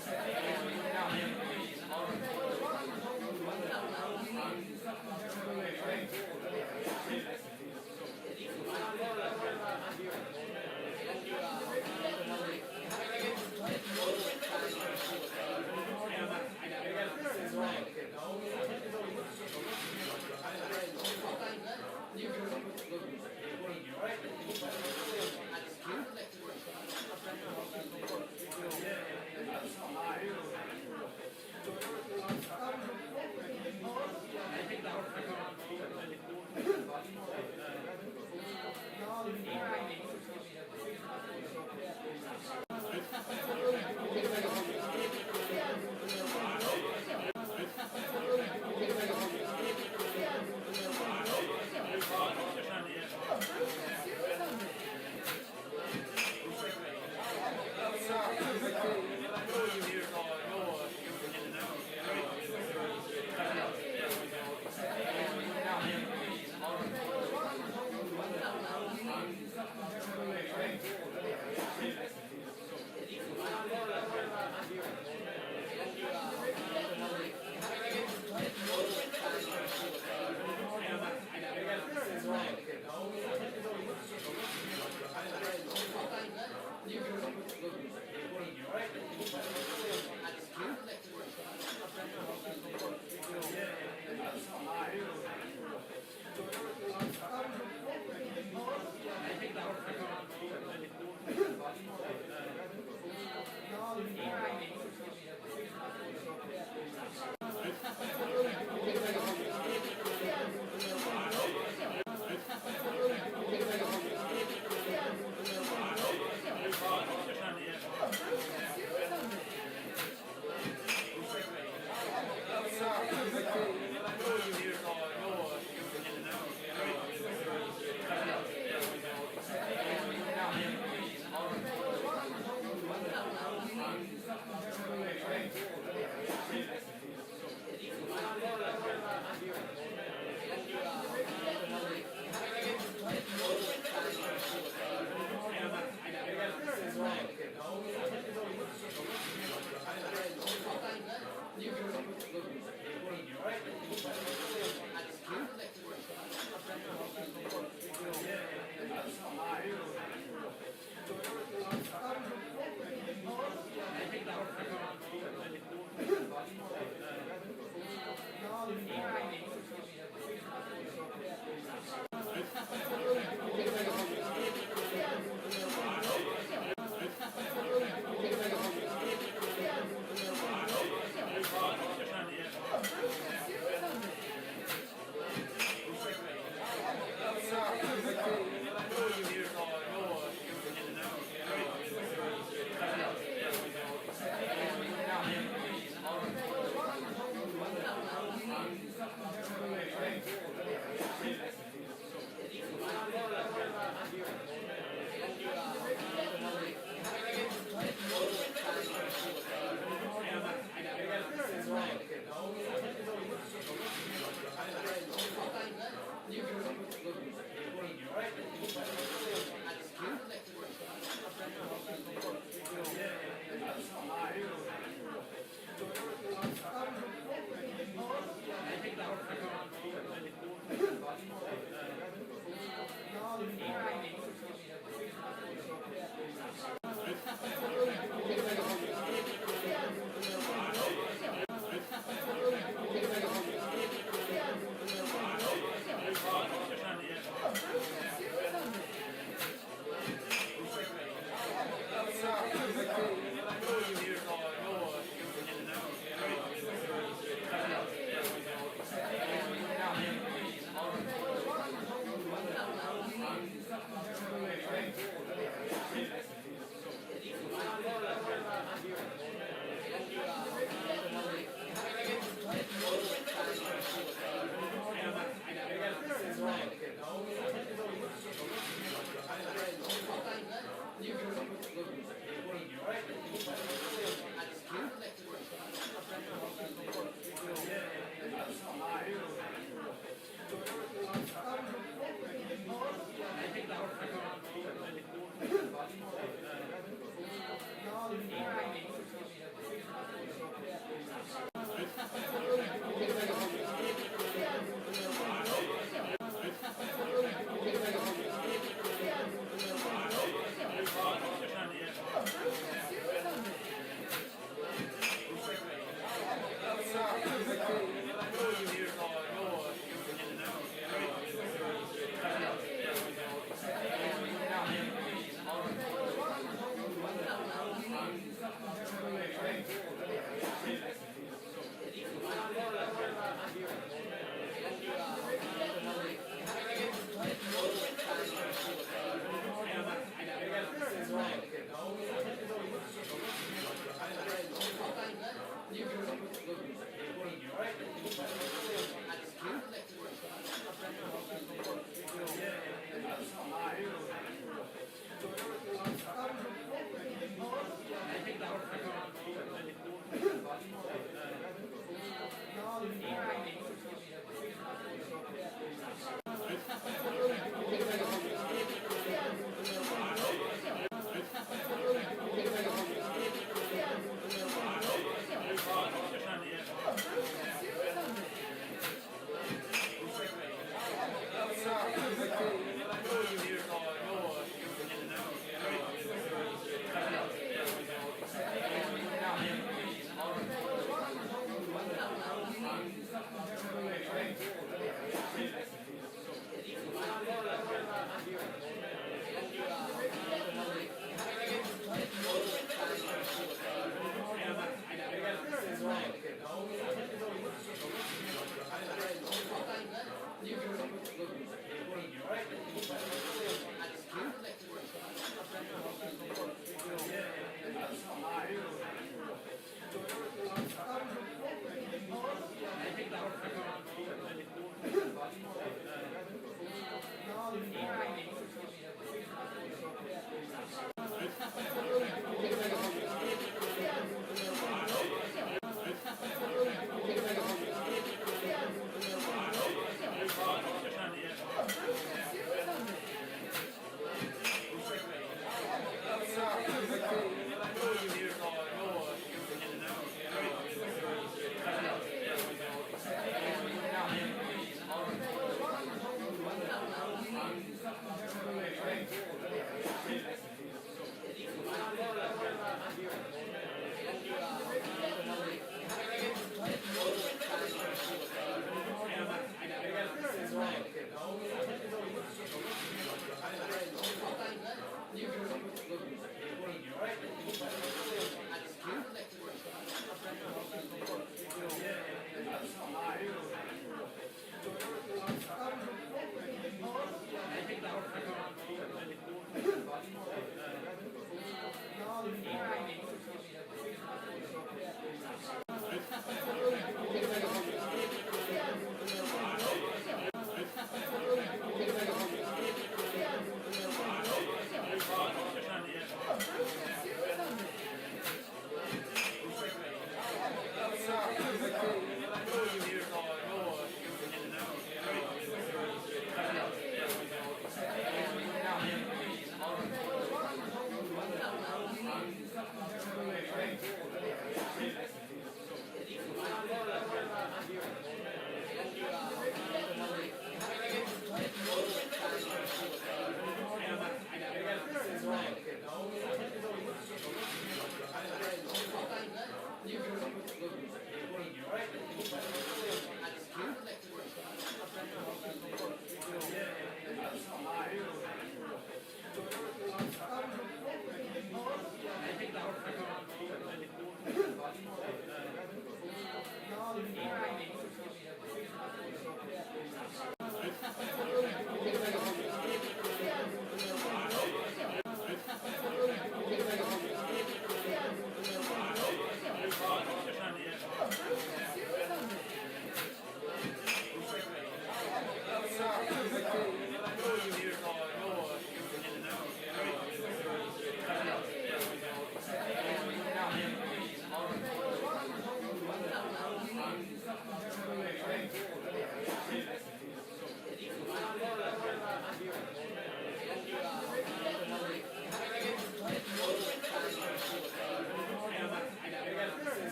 Pubstock.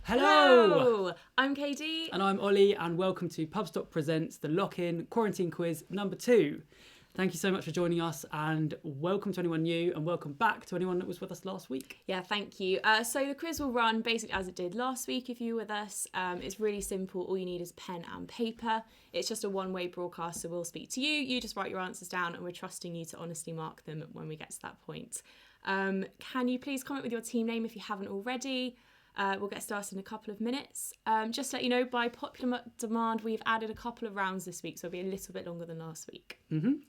Hello! I'm Katie. And I'm Ollie, and welcome to Pubstock Presents the Lock-In Quarantine Quiz number 2. Thank you so much for joining us, and welcome to anyone new, and welcome back to anyone that was with us last week. Yeah, thank you. So the quiz will run basically as it did last week if you were with us. It's really simple. All you need is pen and paper. It's just a one-way broadcast, so we'll speak to you. You just write your answers down, and we're trusting you to honestly mark them when we get to that point. Can you please comment with your team name if you haven't already? We'll get started in a couple of minutes. Just to let you know, by popular demand, we've added a couple of rounds this week, so it'll be a little bit longer than last week.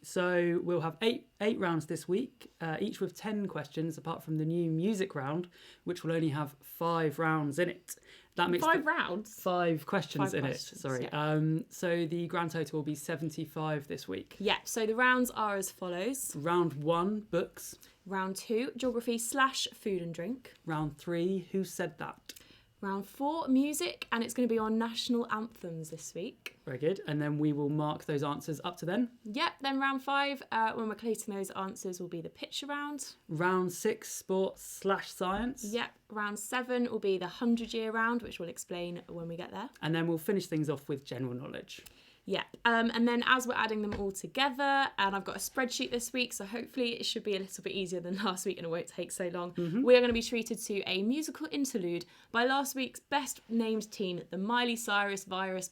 So we'll have eight rounds this week, each with 10 questions, apart from the new music round, which will only have 5 rounds in it. That makes 5 rounds? 5 questions in it, sorry. Yeah. So the grand total will be 75 this week. Yeah, so the rounds are as follows. Round 1, books. Round 2, geography/food and drink. Round 3, who said that? Round 4, music, and it's going to be on national anthems this week. Very good. And then we will mark those answers up to then. Yep, then round 5, when we're collating those answers, will be the picture round. Round 6, sports/science. Yep, round 7 will be the 100-year round, which we'll explain when we get there. And then we'll finish things off with general knowledge. Yeah, and then as we're adding them all together, and I've got a spreadsheet this week, so hopefully it should be a little bit easier than last week and it won't take so long. We are going to be treated to a musical interlude by last week's best named team, the Miley Cyrus Virus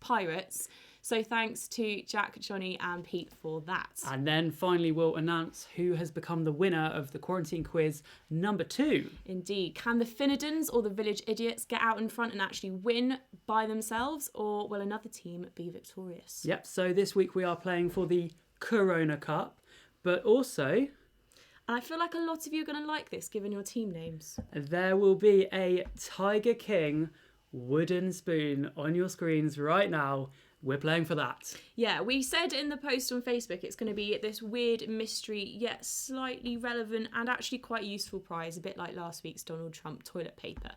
Pirates. So thanks to Jack, Johnny and Pete for that. And then finally we'll announce who has become the winner of the Quarantine Quiz number 2. Indeed. Can the Finneydons or the Village Idiots get out in front and actually win by themselves, or will another team be victorious? Yep, so this week we are playing for the Corona Cup, but also... And I feel like a lot of you are going to like this, given your team names. There will be a Tiger King wooden spoon on your screens right now. We're playing for that. Yeah, we said in the post on Facebook it's going to be this weird mystery yet slightly relevant and actually quite useful prize, a bit like last week's Donald Trump toilet paper.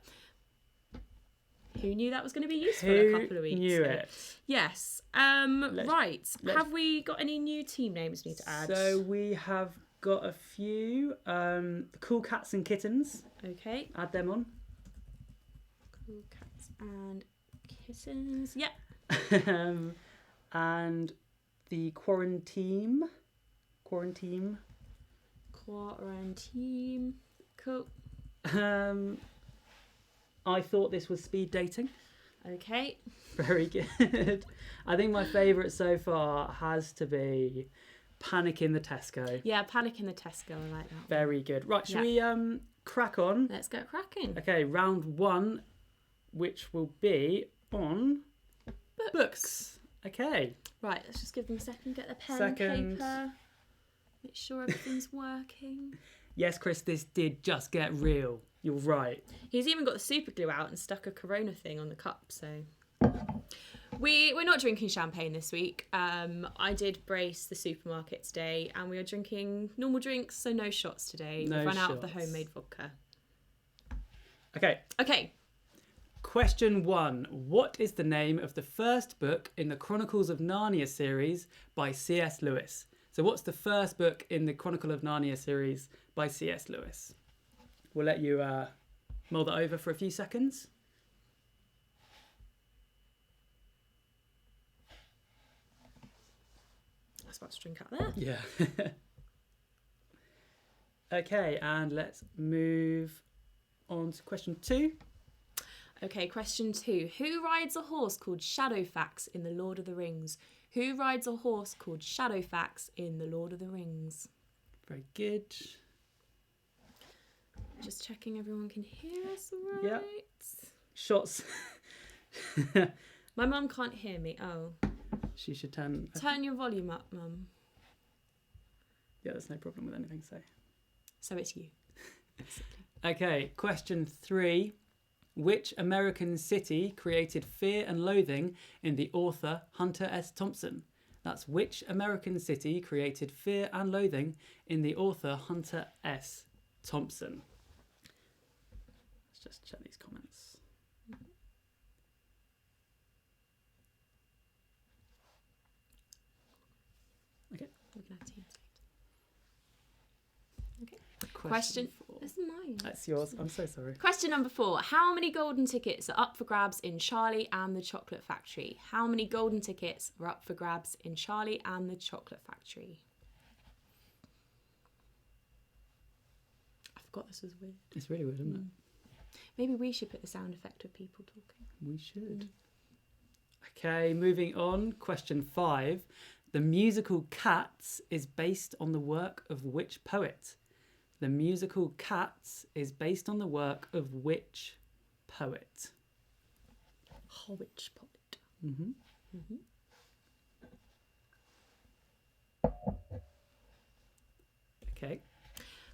Who knew that was going to be useful in a couple of weeks? Who knew it? Yes. Have we got any new team names we need to add? So we have got a few. Cool Cats and Kittens. Okay. Add them on. Cool Cats and Kisses. Yep. And the quarantine. Quarantine. Cool. I thought this was speed dating. Okay. Very good. I think my favourite so far has to be Panic in the Tesco. Yeah, Panic in the Tesco. I like that. Very good. Right, should we crack on? Let's get cracking. Okay, round 1, which will be on books. Okay. Right, let's just give them a second. Get the pen, Second. paper. Make sure everything's working. Yes, Chris, this did just get real. You're right. He's even got the super glue out and stuck a Corona thing on the cup, so... We're not drinking champagne this week. I did brace the supermarket today and we are drinking normal drinks, so no shots today. No We've run out of the shots. homemade vodka. Okay. Question 1. What is the name of the first book in the Chronicles of Narnia series by C.S. Lewis? So what's the first book in the Chronicle of Narnia series by C.S. Lewis? We'll let you mull that over for a few seconds. I was about to drink out there. Yeah. Okay, and let's move on to question 2. Okay, question 2. Who rides a horse called Shadowfax in The Lord of the Rings? Who rides a horse called Shadowfax in The Lord of the Rings? Very good. Just checking everyone can hear us all right. Yep. Shots. My mum can't hear me. Oh. She should turn... Turn your volume up, Mum. Yeah, there's no problem with anything, so... So it's you. Okay, question 3. Which American city created Fear and Loathing in the author Hunter S. Thompson? That's which American city created Fear and Loathing in the author Hunter S. Thompson? Let's just check these comments. Okay. We can have teams later. Okay. Question 4. This is mine. That's yours. I'm so sorry. Question number 4. How many golden tickets are up for grabs in Charlie and the Chocolate Factory? How many golden tickets are up for grabs in Charlie and the Chocolate Factory? I forgot this was weird. It's really weird, isn't it? Maybe we should put the sound effect of people talking. We should. Okay, moving on. Question 5. The musical Cats is based on the work of which poet? The musical Cats is based on the work of which poet? Which poet? Mm-hmm. Okay.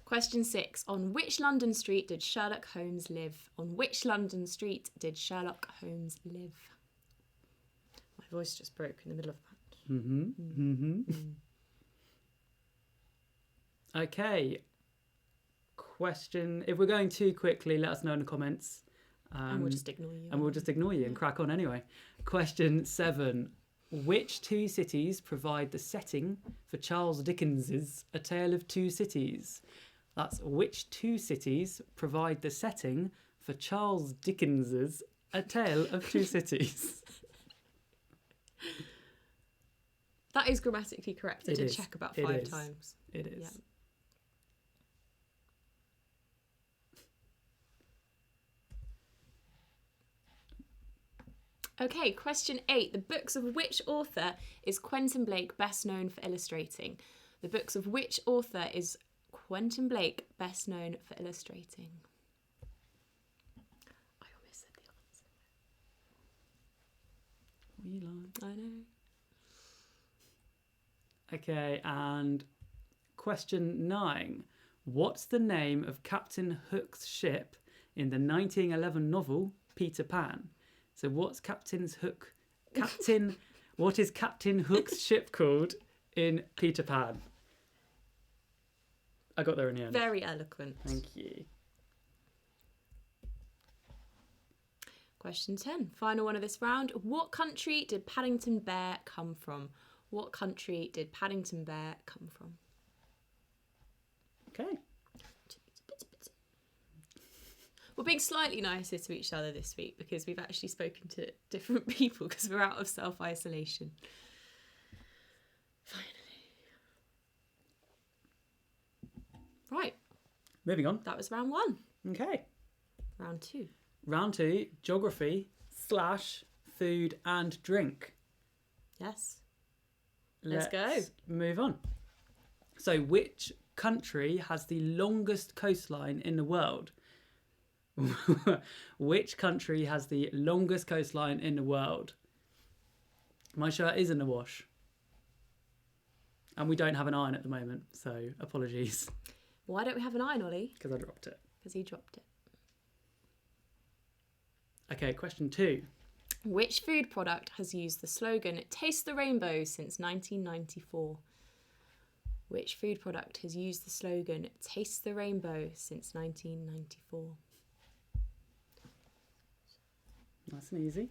Question 6. On which London street did Sherlock Holmes live? On which London street did Sherlock Holmes live? My voice just broke in the middle of that. Okay. Question. If we're going too quickly, let us know in the comments. And we'll just ignore you. And we'll just ignore you and crack on anyway. Question 7. Which 2 cities provide the setting for Charles Dickens's A Tale of Two Cities? That's which 2 cities provide the setting for Charles Dickens's A Tale of Two Cities? That is grammatically correct. I did check about 5 times. It is. Yeah. Okay, question 8. The books of which author is Quentin Blake best known for illustrating? The books of which author is Quentin Blake best known for illustrating? I almost said the answer. What are you like? I know. Okay, and question 9. What's the name of Captain Hook's ship in the 1911 novel Peter Pan? So what is Captain Hook's ship called in Peter Pan? I got there in the end. Very eloquent. Thank you. Question 10. Final one of this round. What country did Paddington Bear come from? What country did Paddington Bear come from? Okay. We're being slightly nicer to each other this week because we've actually spoken to different people because we're out of self-isolation. Finally. Right. Moving on. That was round 1. Okay. Round 2. Round 2, geography / food and drink. Yes. Let's go. Move on. So, which country has the longest coastline in the world? Which country has the longest coastline in the world? My shirt is in the wash. And we don't have an iron at the moment, so apologies. Why don't we have an iron, Ollie? Because I dropped it. Because he dropped it. Okay, question 2. Which food product has used the slogan "Taste the Rainbow" since 1994? Which food product has used the slogan "Taste the Rainbow" since 1994? Nice and easy.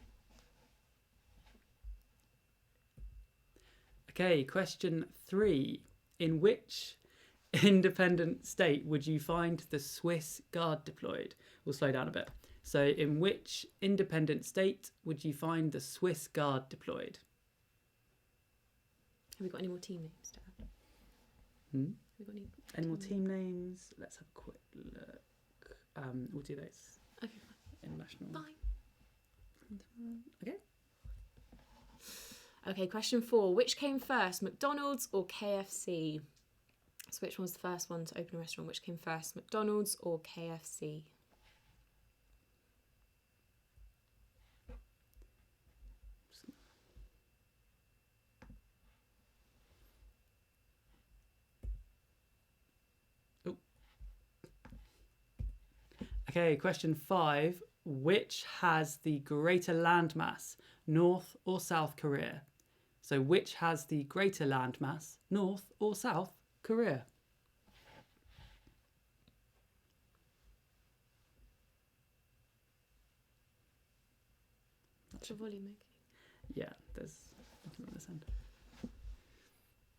Okay, question 3. In which independent state would you find the Swiss Guard deployed? We'll slow down a bit. So, in which independent state would you find the Swiss Guard deployed? Have we got any more team names to add? Hmm? Have we got Any more team names? Let's have a quick look. We'll do those. Okay, International. fine. Okay. Okay, question 4. Which came first, McDonald's or KFC? So which one was the first one to open a restaurant? Which came first, McDonald's or KFC? Okay, question 5. Which has the greater landmass, North or South Korea? So which has the greater landmass, North or South Korea? What's the volume okay? Yeah, there's nothing on this end.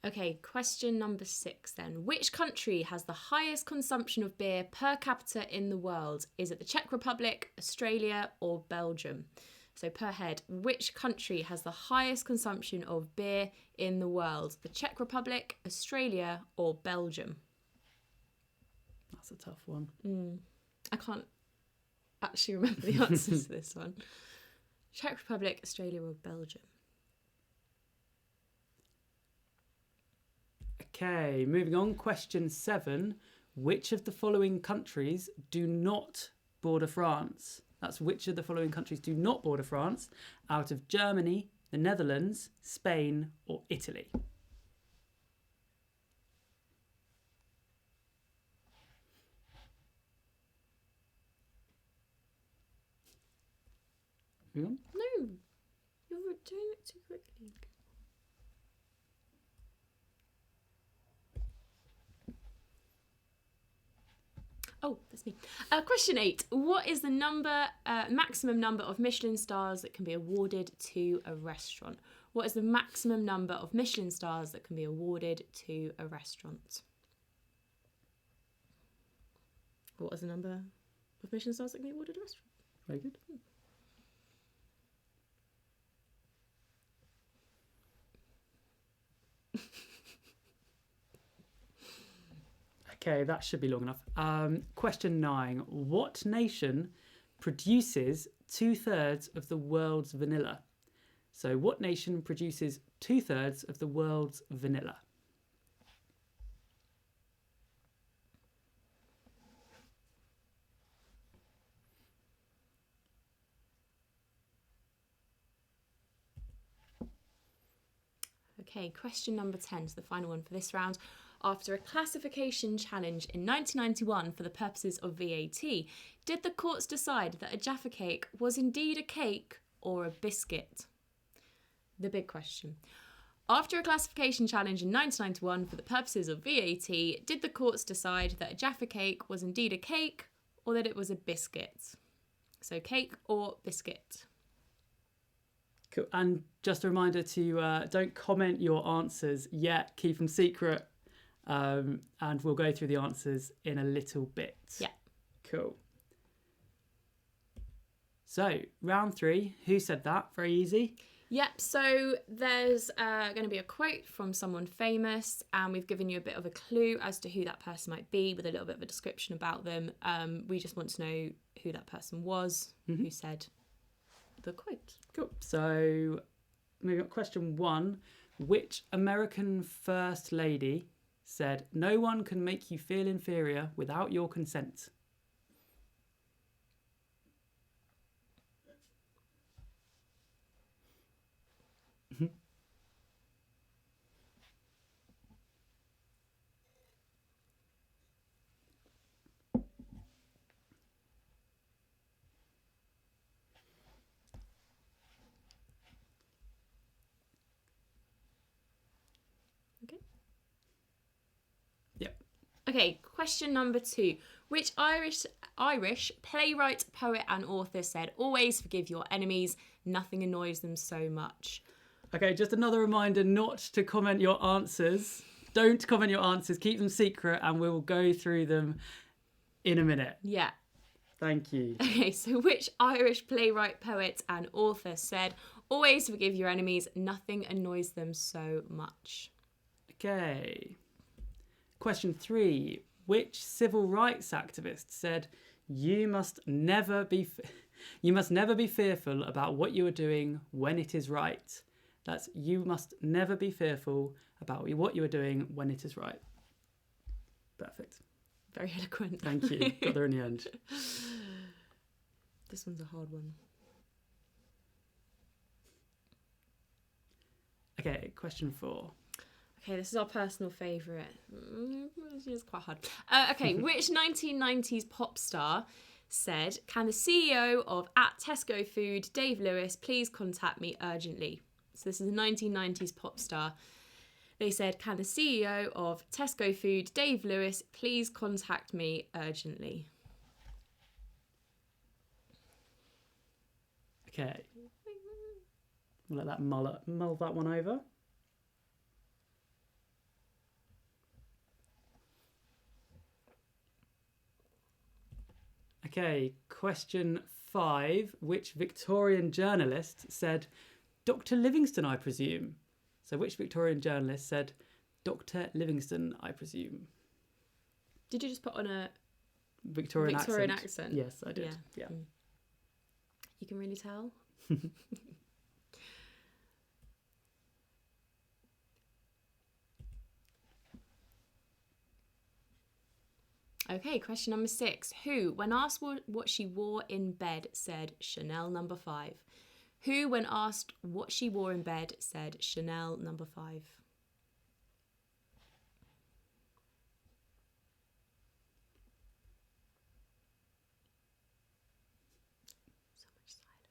Okay, question number 6 then. Which country has the highest consumption of beer per capita in the world? Is it the Czech Republic, Australia or Belgium? So per head, which country has the highest consumption of beer in the world? The Czech Republic, Australia or Belgium? That's a tough one. I can't actually remember the answers to this one. Czech Republic, Australia or Belgium? Okay, moving on. Question 7. Which of the following countries do not border France? That's which of the following countries do not border France out of Germany, the Netherlands, Spain or Italy? Moving on. No, you're doing it too quickly. Oh, that's me. Question 8. What is the maximum number of Michelin stars that can be awarded to a restaurant? What is the maximum number of Michelin stars that can be awarded to a restaurant? What is the number of Michelin stars that can be awarded to a restaurant? Very good. Okay, that should be long enough. Question 9. What nation produces 2/3 of the world's vanilla? So what nation produces 2/3 of the world's vanilla? Okay, question number 10 is the final one for this round. After a classification challenge in 1991 for the purposes of VAT, did the courts decide that a Jaffa cake was indeed a cake or a biscuit? The big question. After a classification challenge in 1991 for the purposes of VAT, did the courts decide that a Jaffa cake was indeed a cake or that it was a biscuit? So cake or biscuit? Cool. And just a reminder to don't comment your answers yet. Keep them secret. And we'll go through the answers in a little bit. Yeah. Cool. So, round 3. Who said that? Very easy. Yep, so there's going to be a quote from someone famous, and we've given you a bit of a clue as to who that person might be with a little bit of a description about them. We just want to know who that person was, who said the quote. Cool. So, moving on. Question 1. Which American First Lady said, "No one can make you feel inferior without your consent"? Okay, question number 2. Which Irish playwright, poet, and author said, "Always forgive your enemies, nothing annoys them so much"? Okay, just another reminder not to comment your answers. Don't comment your answers. Keep them secret, and we will go through them in a minute. Yeah. Thank you. Okay, so which Irish playwright, poet, and author said, "Always forgive your enemies, nothing annoys them so much"? Okay. Question 3. Which civil rights activist said, you must never be fearful about what you are doing when it is right"? That's "you must never be fearful about what you are doing when it is right." Perfect. Very eloquent. Thank you. Got there in the end. This one's a hard one. Okay, question 4. Okay, this is our personal favourite. It's quite hard. Okay, which 1990s pop star said, "Can the CEO of @Tesco Food, Dave Lewis, please contact me urgently"? So this is a 1990s pop star. They said, "Can the CEO of Tesco Food, Dave Lewis, please contact me urgently"? Okay. We'll let that mull that one over. Okay, question 5. Which Victorian journalist said, "Dr. Livingstone, I presume"? So which Victorian journalist said, "Dr. Livingstone, I presume"? Did you just put on a Victorian accent? accent? Yes, I did. Yeah. You can really tell. Okay, question number 6. Who, when asked what she wore in bed, said Chanel number 5? Who, when asked what she wore in bed, said Chanel number 5?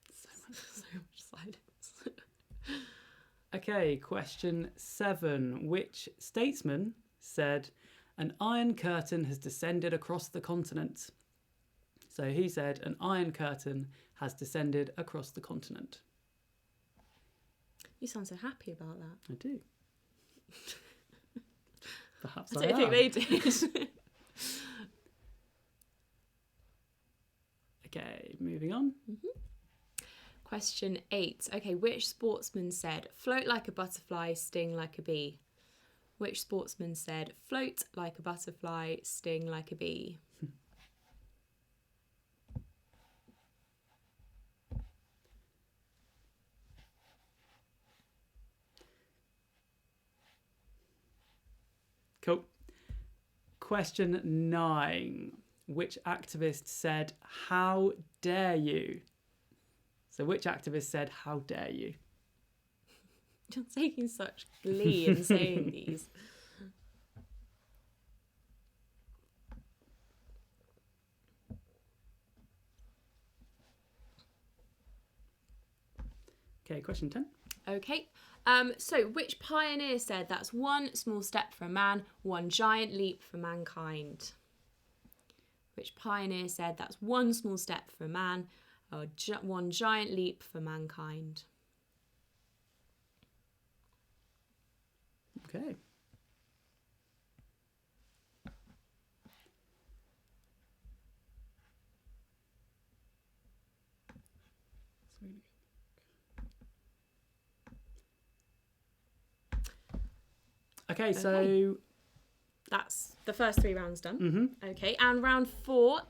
So much silence. Okay, question 7. Which statesman said, "An iron curtain has descended across the continent"? So he said, "An iron curtain has descended across the continent." You sound so happy about that. I do. Perhaps I don't think they did. Okay, moving on. Question 8. Okay, which sportsman said, "Float like a butterfly, sting like a bee"? Which sportsman said, "Float like a butterfly, sting like a bee"? Cool. Question 9. Which activist said, "How dare you"? So which activist said, "How dare you"? You're taking such glee in saying these. Okay, question 10. Okay. So which pioneer said, "That's one small step for a man, one giant leap for mankind"? Which pioneer said, "That's one small step for a man, one giant leap for mankind"? Okay. Okay, so that's the first 3 rounds done. Okay, and round 4.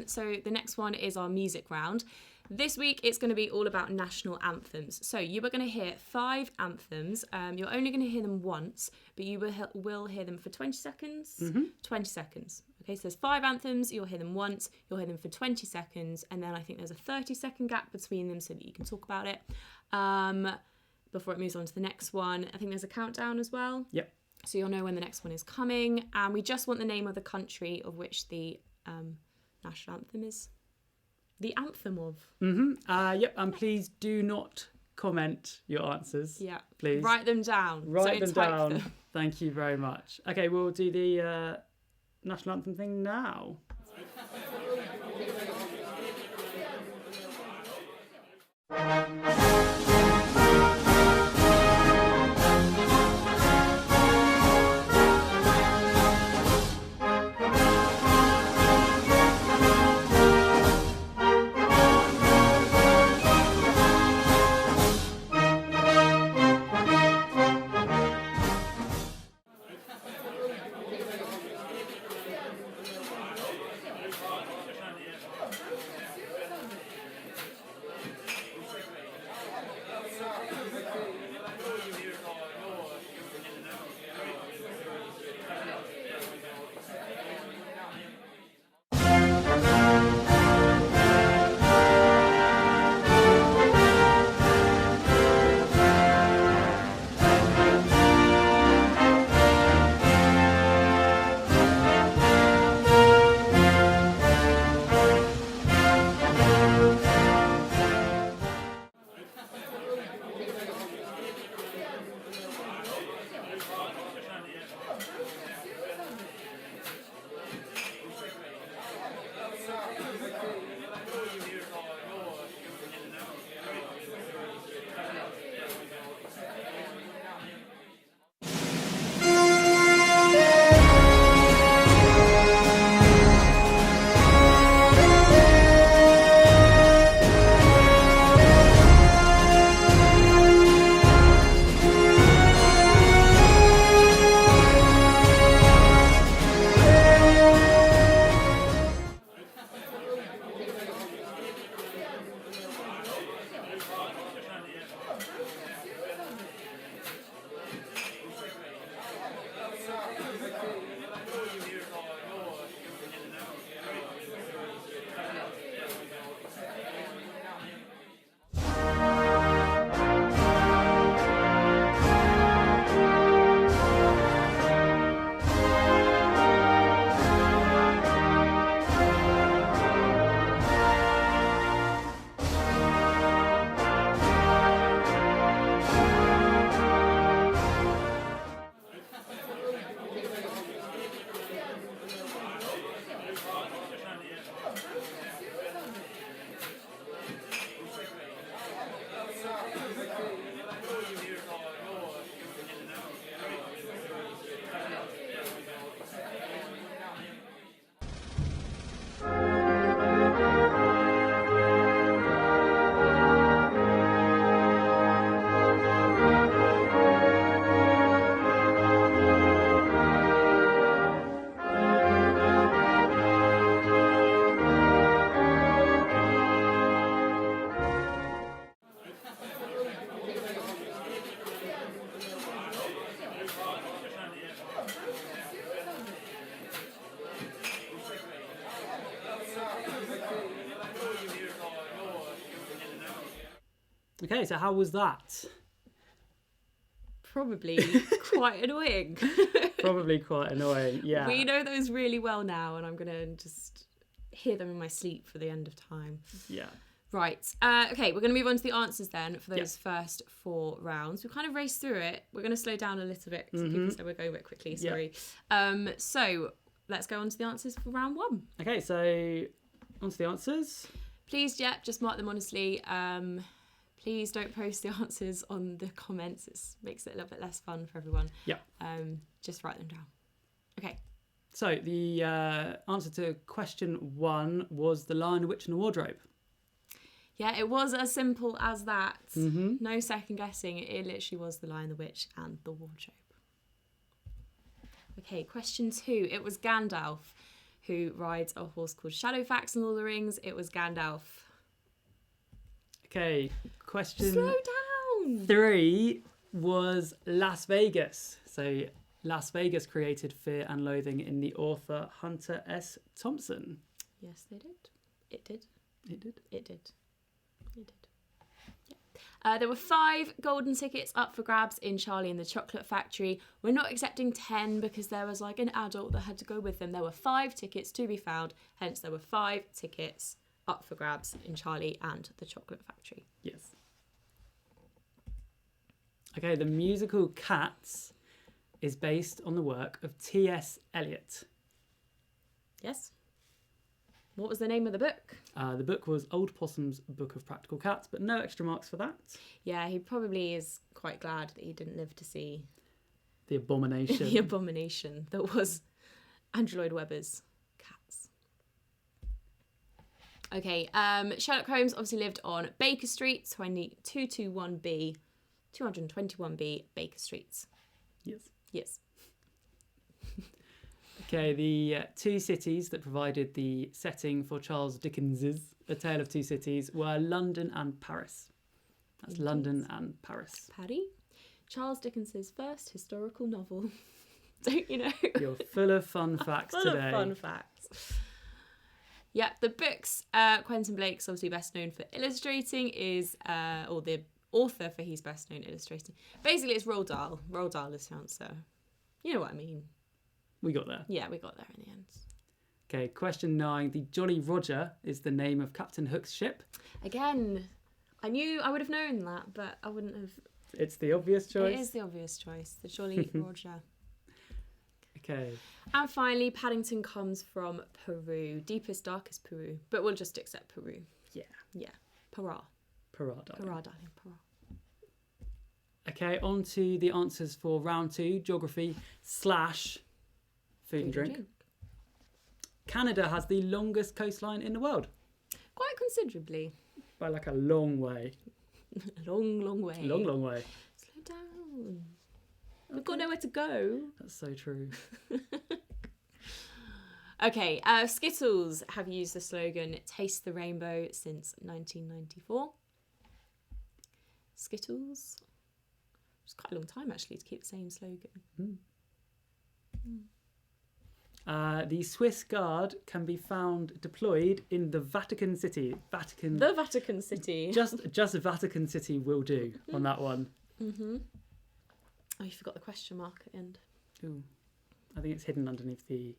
So the next one is our music round. This week it's going to be all about national anthems. So you are going to hear 5 anthems. You're only going to hear them once, but you will hear them for 20 seconds. 20 seconds. Okay, so there's 5 anthems. You'll hear them once. You'll hear them for 20 seconds, and then I think there's a 30-second gap between them so that you can talk about it before it moves on to the next one. I think there's a countdown as well. Yep. So you'll know when the next one is coming. And we just want the name of the country of which the national anthem is the anthem of. Yep, and please do not comment your answers. Yeah. Please. Write them down. Write them down. Them. Thank you very much. Okay, we'll do the national anthem thing now. Okay, so how was that? Probably quite annoying. Probably quite annoying, yeah. We know those really well now, and I'm going to just hear them in my sleep for the end of time. Yeah. Right. Okay, we're going to move on to the answers then for those first 4 rounds. We kind of raced through it. We're going to slow down a little bit because people said we're going a bit quickly. Sorry. So let's go on to the answers for round 1. Okay, so on to the answers. Please, just mark them honestly. Please don't post the answers on the comments. It makes it a little bit less fun for everyone. Yeah. Just write them down. Okay. So the answer to question 1 was The Lion, the Witch and the Wardrobe. Yeah, it was as simple as that. Mm-hmm. No second guessing. It literally was The Lion, the Witch, and the Wardrobe. Okay, question 2. It was Gandalf who rides a horse called Shadowfax in Lord of the Rings. It was Gandalf. Okay, question Slow down! 3 was Las Vegas. So Las Vegas created Fear and Loathing in the author Hunter S. Thompson. Yes, they did. It did. It did. It did. It did. Yeah. There were 5 golden tickets up for grabs in Charlie and the Chocolate Factory. We're not accepting 10 because there was like an adult that had to go with them. There were 5 tickets to be found, hence there were 5 tickets up for grabs in Charlie and the Chocolate Factory. Yes. Okay, the musical Cats is based on the work of T.S. Eliot. Yes. What was the name of the book? The book was Old Possum's Book of Practical Cats, but no extra marks for that. Yeah, he probably is quite glad that he didn't live to see The Abomination. the abomination that was Andrew Lloyd Webber's Cats. Okay, Sherlock Holmes obviously lived on Baker Street, so I need 221B, Baker Street. Yes. Yes. Okay, the 2 cities that provided the setting for Charles Dickens's A Tale of Two Cities were London and Paris. That's Indeed. London and Paris. Paddy, Charles Dickens's first historical novel. Don't you know? You're full of fun facts Full today. of fun facts. Yeah, the books Quentin Blake's obviously best known for illustrating is, or the author for his best known illustrating. Basically, it's Roald Dahl. Roald Dahl is the answer. You know what I mean? We got there. Yeah, we got there in the end. Okay, question 9. The Jolly Roger is the name of Captain Hook's ship. Again, I knew I would have known that, but I wouldn't have. It's the obvious choice. It is the obvious choice. The Jolly Roger. Okay. And finally, Paddington comes from Peru. Deepest, darkest Peru. But we'll just accept Peru. Yeah. Yeah. Pará. Pará, darling. Pará, darling. Pará. Okay, on to the answers for round 2, geography / food and drink. Canada has the longest coastline in the world Quite considerably. by like a long way. A long, long way. Long way. Slow down. We've got nowhere to go. That's so true. Okay, Skittles have used the slogan Taste the Rainbow since 1994. Skittles. It's quite a long time actually to keep the same slogan. The Swiss Guard can be found deployed in the Vatican City. The Vatican City. Just Vatican City will do on that one. Mm-hmm. Oh, you forgot the question mark at the end. Ooh, I think it's hidden underneath the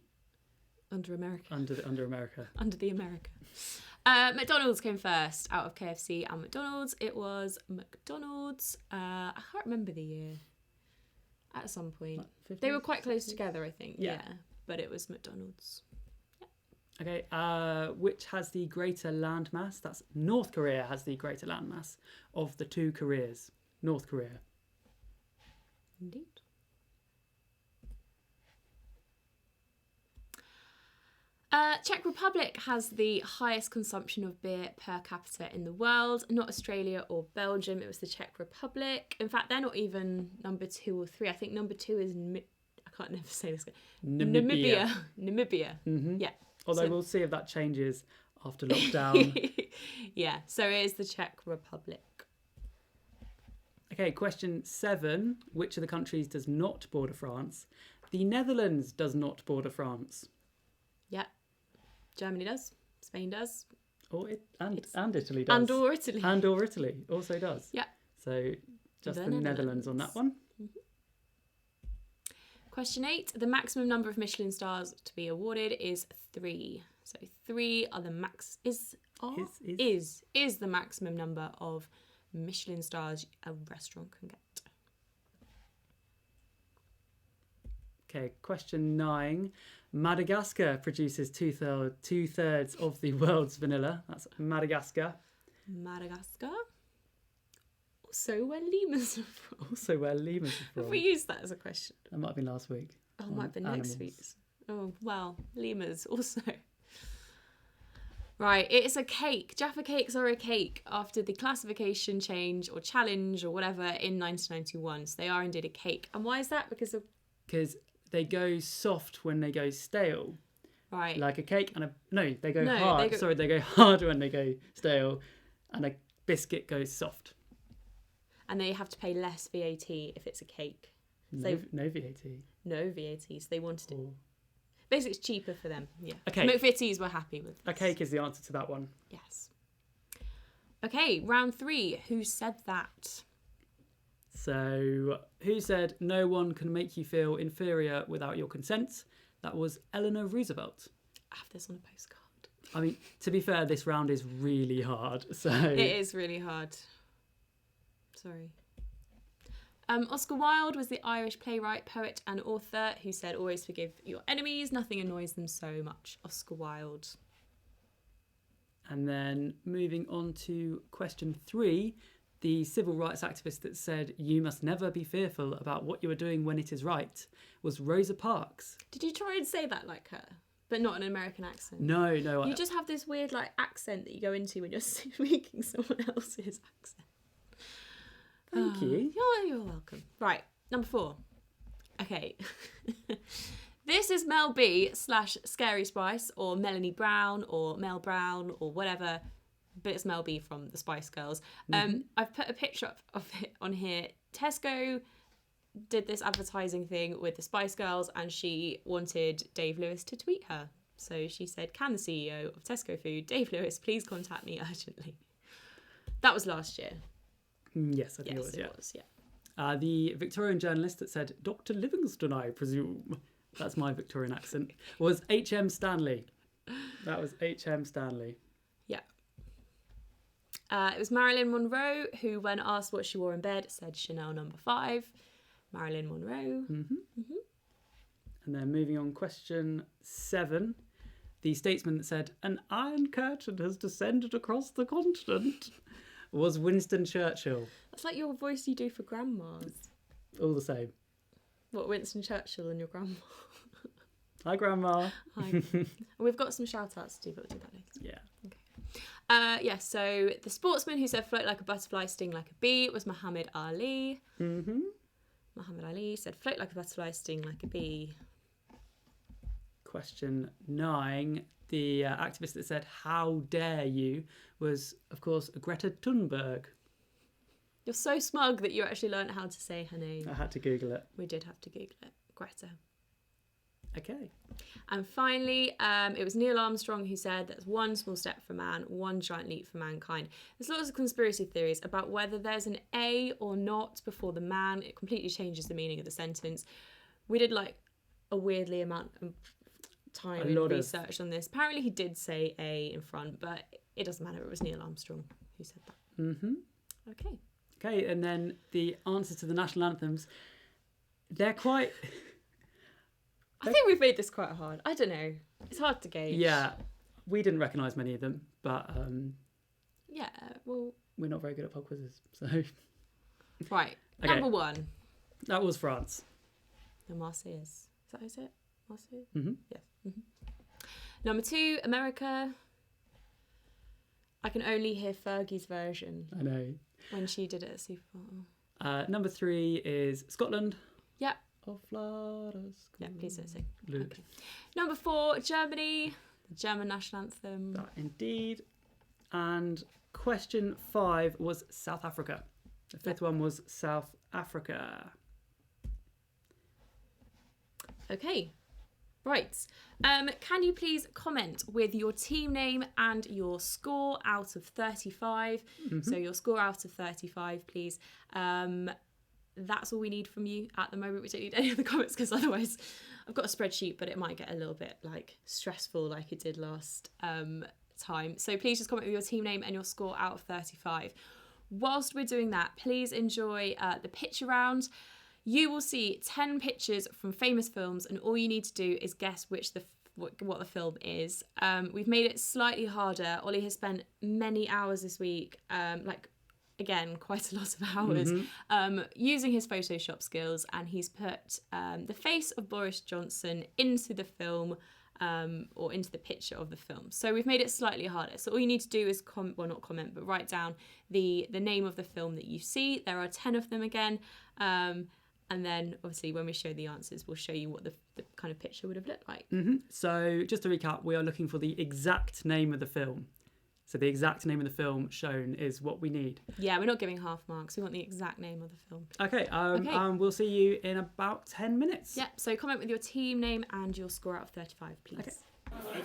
Under America. under America. Under the America. McDonald's came first out of KFC and McDonald's. It was McDonald's. I can't remember the year. At some point. Like They were quite close together, I think. Yeah. But it was McDonald's. Okay, which has the greater landmass? That's North Korea has the greater landmass of the 2 Koreas. North Korea. Indeed. Czech Republic has the highest consumption of beer per capita in the world. Not Australia or Belgium. It was the Czech Republic. In fact, they're not even number 2 or 3. I think number 2 is I can't never say this. Namibia. Mm-hmm. Yeah. Although we'll see if that changes after lockdown. Yeah. So it is the Czech Republic. Okay, question 7. Which of the countries does not border France? The Netherlands does not border France. Yeah. Germany does. Spain does. And Italy does. And or Italy. And or Italy also does. Yeah. So just the Netherlands on that one. Mm-hmm. Question 8. The maximum number of Michelin stars to be awarded is 3. So 3 are the max is the maximum number of Michelin stars a restaurant can get. Okay, question 9. Madagascar produces two-thirds of the world's vanilla. That's Madagascar. Madagascar. Also where lemurs are from. Also where lemurs are from. Have we used that as a question? That might have been last week. Oh, it might have been next week's. Oh, well, lemurs also. Right, it's a cake. Jaffa cakes are a cake after the classification change or challenge or whatever in 1991. So they are indeed a cake. And why is that? Because they go soft when they go stale. Right. Like a cake and they go No, hard. Sorry, they go hard when they go stale, and a biscuit goes soft. And they have to pay less VAT if it's a cake. No VAT. No VAT, so they wanted it. Basically, it's cheaper for them. Yeah. Okay. McVitie's were happy with this. A cake is the answer to that one. Yes. Okay, round 3. Who said that? So, who said no one can make you feel inferior without your consent? That was Eleanor Roosevelt. I have this on a postcard. I mean, to be fair, this round is really hard. So it is really hard. Sorry. Oscar Wilde was the Irish playwright, poet and author who said, always forgive your enemies, nothing annoys them so much. Oscar Wilde. And then moving on to question 3, the civil rights activist that said you must never be fearful about what you are doing when it is right was Rosa Parks. Did you try and say that like her? But not an American accent? No. You just have this weird accent that you go into when you're speaking someone else's accent. Thank you. You're welcome. Right, number 4. Okay. This is Mel B / Scary Spice or Melanie Brown or Mel Brown or whatever, but it's Mel B from the Spice Girls. I've put a picture up of it on here. Tesco did this advertising thing with the Spice Girls and she wanted Dave Lewis to tweet her. So she said, can the CEO of Tesco Food, Dave Lewis, please contact me urgently? That was last year. Yes, I think it was, yeah. The Victorian journalist that said, Dr. Livingston, I presume, that's my Victorian accent, was H.M. Stanley. That was H.M. Stanley. Yeah. It was Marilyn Monroe, who, when asked what she wore in bed, said Chanel No. 5. Marilyn Monroe. And then moving on, question 7. The statesman that said, an iron curtain has descended across the continent was Winston Churchill. That's like your voice you do for grandmas. All the same. What, Winston Churchill and your grandma? Hi, Grandma. Hi. We've got some shout-outs to do, but we'll do that later. Yeah. Okay. So the sportsman who said float like a butterfly, sting like a bee was Muhammad Ali. Muhammad Ali said float like a butterfly, sting like a bee. Question 9. The activist that said, how dare you, was, of course, Greta Thunberg. You're so smug that you actually learned how to say her name. I had to Google it. We did have to Google it. Greta. Okay. And finally, it was Neil Armstrong who said there's one small step for man, one giant leap for mankind. There's lots of conspiracy theories about whether there's an A or not before the man. It completely changes the meaning of the sentence. We did a weirdly amount of time and research on this. Apparently he did say A in front, but it doesn't matter. It was Neil Armstrong who said that. Okay, and then the answers to the national anthems, they're quite... I think we've made this quite hard. I don't know. It's hard to gauge. Yeah, we didn't recognise many of them, but... yeah, well... We're not very good at pub quizzes, so... Right, okay. Number 1. That was France. The Marseillaise. Is that how you say it? Marseillaise? Yes. Number 2, America. I can only hear Fergie's version. I know. When she did it at Super Bowl. Number 3 is Scotland. Yeah. Of Florida's. Yeah, please don't sing. Luke. Okay. Number 4, Germany. The German national anthem. That indeed. And question 5 was South Africa. The 5th one was South Africa. Okay. Right. Can you please comment with your team name and your score out of 35? So your score out of 35, please. That's all we need from you at the moment. We don't need any of the comments because otherwise I've got a spreadsheet, but it might get a little bit stressful like it did last time. So please just comment with your team name and your score out of 35. Whilst we're doing that, please enjoy the picture round. You will see 10 pictures from famous films, and all you need to do is guess what the film is. We've made it slightly harder. Ollie has spent many hours this week, again, quite a lot of hours, using his Photoshop skills, and he's put the face of Boris Johnson into the film or into the picture of the film. So we've made it slightly harder. So all you need to do is not comment, but write down the name of the film that you see. There are 10 of them again. And then obviously when we show the answers, we'll show you what the kind of picture would have looked like. So just to recap, we are looking for the exact name of the film. So the exact name of the film shown is what we need. Yeah, we're not giving half marks. We want the exact name of the film. Okay, we'll see you in about 10 minutes. Yep, so comment with your team name and your score out of 35, please. Okay.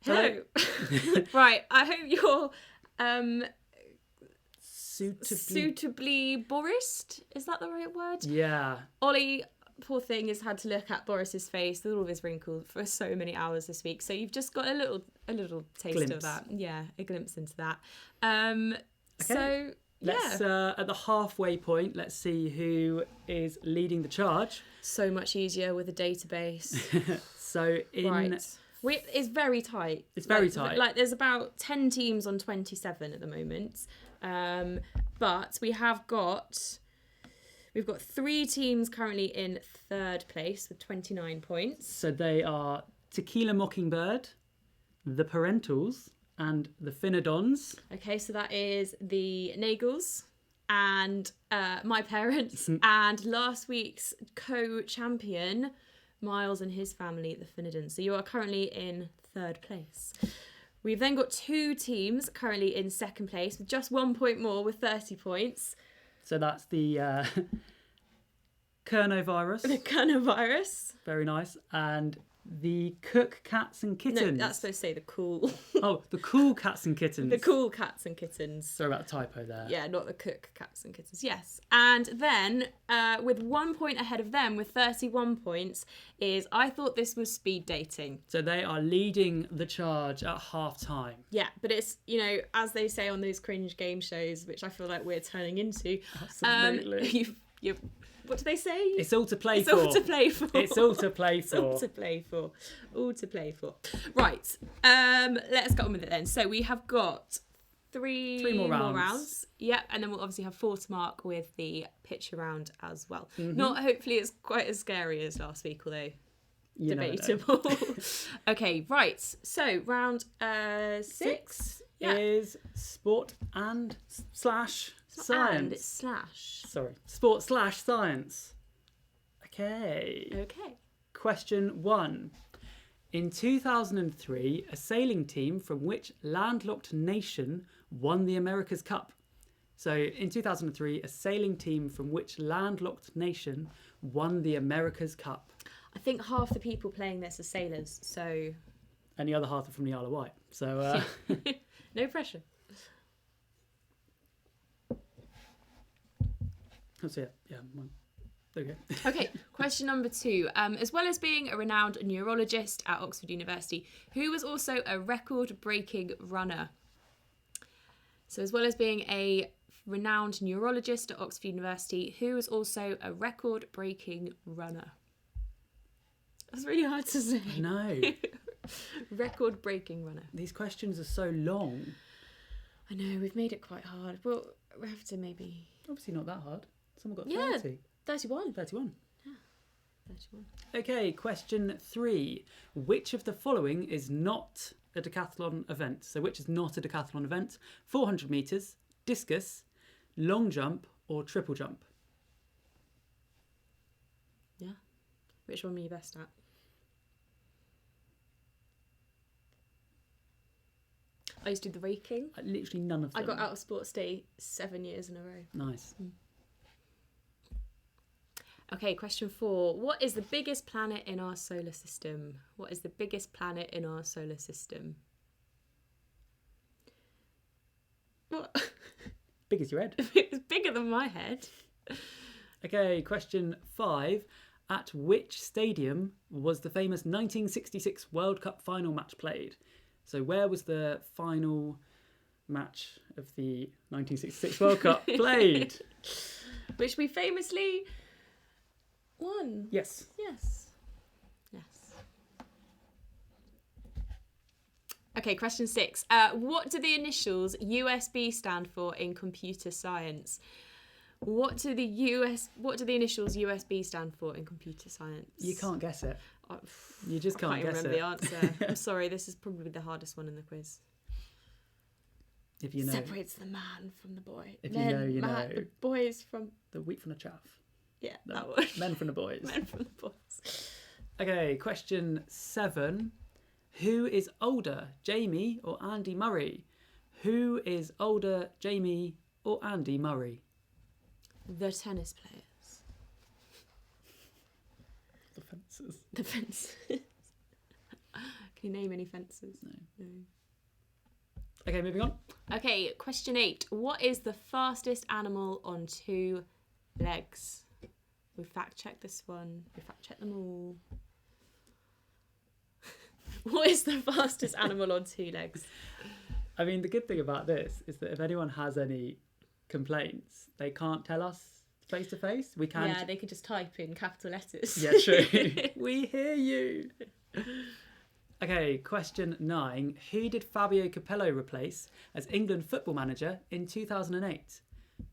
Hello. Right, I hope you're suitably Borised. Is that the right word? Yeah. Ollie, poor thing, has had to look at Boris's face with all of his wrinkles for so many hours this week. So you've just got a little taste of that. Yeah, a glimpse into that. So let's at the halfway point, let's see who is leading the charge. So much easier with a database. So it's very tight. It's very tight. Like there's about 10 teams on 27 at the moment. But we've got 3 teams currently in 3rd place with 29 points. So they are Tequila Mockingbird, the Parentals, and the Finadons. Okay, so that is the Nagels and my parents and last week's co-champion, Miles and his family, the Finadons. So you are currently in 3rd place. We've then got 2 teams currently in 2nd place with just 1 point more with 30 points. So that's the Kernovirus. The Kernovirus. Very nice. And the Cook Cats and Kittens. No, that's supposed to say the cool. Oh, the Cool Cats and Kittens. The Cool Cats and Kittens. Sorry about the typo there. Yeah, not the Cook Cats and Kittens. Yes. And then with 1 point ahead of them with 31 points is I Thought This Was Speed Dating. So they are leading the charge at half time. Yeah, but it's, as they say on those cringe game shows, which I feel like we're turning into. Absolutely. What do they say? It's all to play for. It's all to play for. It's all to play for. It's all to play for. All to play for. Right. Let's get on with it then. So we have got three more rounds. Yep, and then we'll obviously have 4 to mark with the picture round as well. Not hopefully it's quite as scary as last week, although debatable. Okay, right. So round 6 is sport and slash science. And it's slash. Sorry, sport slash science. Okay. Question 1. In 2003, a sailing team from which landlocked nation won the America's Cup? So in 2003, a sailing team from which landlocked nation won the America's Cup? I think half the people playing this are sailors, so... And the other half are from the Isle of Wight. So no pressure. That's it. Yeah. Okay. Okay, question number 2. As well as being a renowned neurologist at Oxford University, who was also a record-breaking runner? So as well as being a renowned neurologist at Oxford University, who was also a record-breaking runner? That's really hard to say. No. Record-breaking runner. These questions are so long. I know, we've made it quite hard. Well, we have to maybe... Obviously not that hard. Someone got 30. 31. 31. Yeah, 31. Okay, question 3. Which of the following is not a decathlon event? So which is not a decathlon event? 400 metres, discus, long jump or triple jump? Yeah. Which one were you best at? I used to do the raking. Literally none of them. I got out of sports day 7 years in a row. Nice. Okay, question 4. What is the biggest planet in our solar system? What is the biggest planet in our solar system? What? Big as your head. It's bigger than my head. Okay, question 5. At which stadium was the famous 1966 World Cup final match played? So where was the final match of the 1966 World Cup played? Which we famously won. Yes. Okay, question 6. What do the initials USB stand for in computer science? What do the initials USB stand for in computer science? You can't guess it. You just can't guess remember it. the answer. I'm sorry, this is probably the hardest one in the quiz. If you know. Separates the man from the boy. If you know, you know. The boys from... The wheat from the chaff. Yeah, No, that one. Men from the boys. Men from the boys. Okay, question 7. Who is older, Jamie or Andy Murray? Who is older, Jamie or Andy Murray? The tennis players. The fences. The fences. Can you name any fences? No. Okay, moving on. Okay, question 8. What is the fastest animal on 2 legs? We fact-checked this one. We fact-checked them all. What is the fastest animal on 2 legs? I mean, the good thing about this is that if anyone has any complaints, they can't tell us face to face. We can. Yeah, they could just type in capital letters. Yeah, true. We hear you. Okay, question 9. Who did Fabio Capello replace as England football manager in 2008?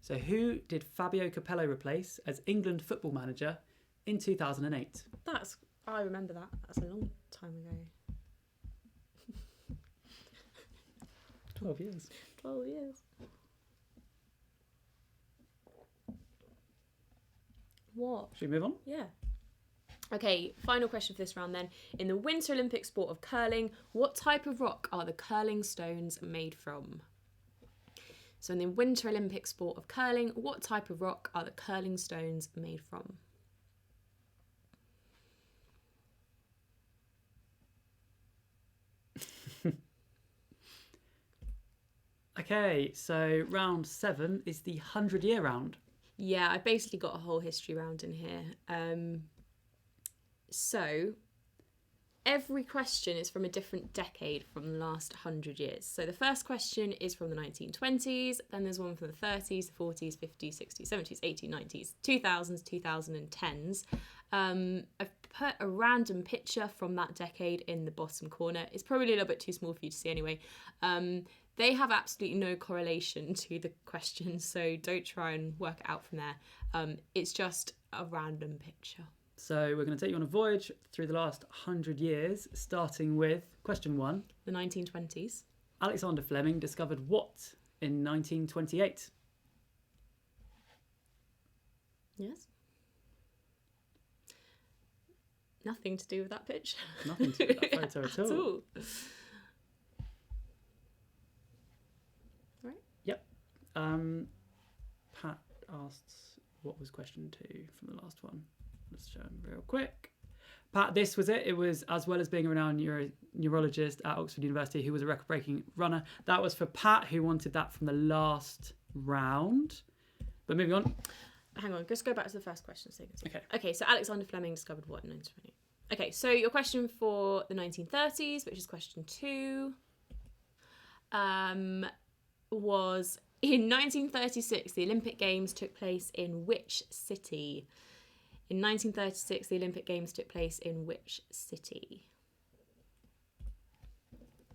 So who did Fabio Capello replace as England football manager in 2008? I remember that. That's a long time ago. 12 years. 12 years. What? Should we move on? Yeah. Okay, final question for this round then. In the Winter Olympic sport of curling, what type of rock are the curling stones made from? So in the Winter Olympic sport of curling, what type of rock are the curling stones made from? Okay, so round 7 is the 100-year round. Yeah, I basically got a whole history round in here. So every question is from a different decade from the last 100 years. So the first question is from the 1920s, then there's one from the 30s, 40s, 50s, 60s, 70s, 80s, 90s, 2000s, 2010s. I've put a random picture from that decade in the bottom corner. It's probably a little bit too small for you to see anyway. They have absolutely no correlation to the question, so don't try and work it out from there. It's just a random picture. So we're going to take you on a voyage through the last 100 years, starting with question 1. The 1920s. Alexander Fleming discovered what in 1928? Yes. Nothing to do with that picture. Nothing to do with that photo at all. Right. Yep. Pat asks, what was question 2 from the last one? Let's show him real quick. Pat, this was it. It was, as well as being a renowned neurologist at Oxford University who was a record-breaking runner. That was for Pat, who wanted that from the last round. But moving on. Hang on, just go back to the first question. So Okay, so Alexander Fleming discovered what in 1920? Okay, so your question for the 1930s, which is question 2, was in 1936, the Olympic Games took place in which city? In 1936, the Olympic Games took place in which city?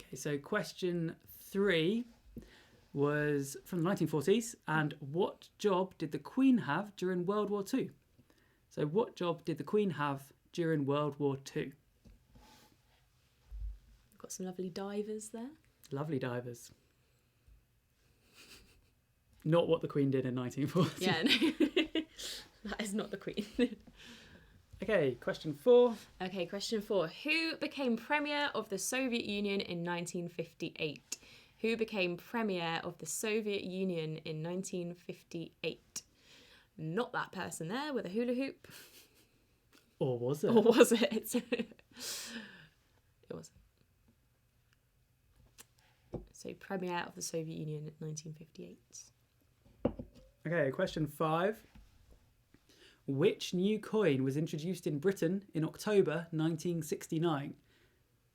Okay, so question 3 was from the 1940s. And what job did the Queen have during World War II? So what job did the Queen have during World War II? Got some lovely divers there. Lovely divers. Not what the Queen did in 1940. Yeah, no. That is not the Queen. Okay, question 4. Okay, question 4. Who became Premier of the Soviet Union in 1958? Who became Premier of the Soviet Union in 1958? Not that person there with a hula hoop. Or was it? Or was it? It wasn't. So, Premier of the Soviet Union in 1958. Okay, question 5. Which new coin was introduced in Britain in October 1969?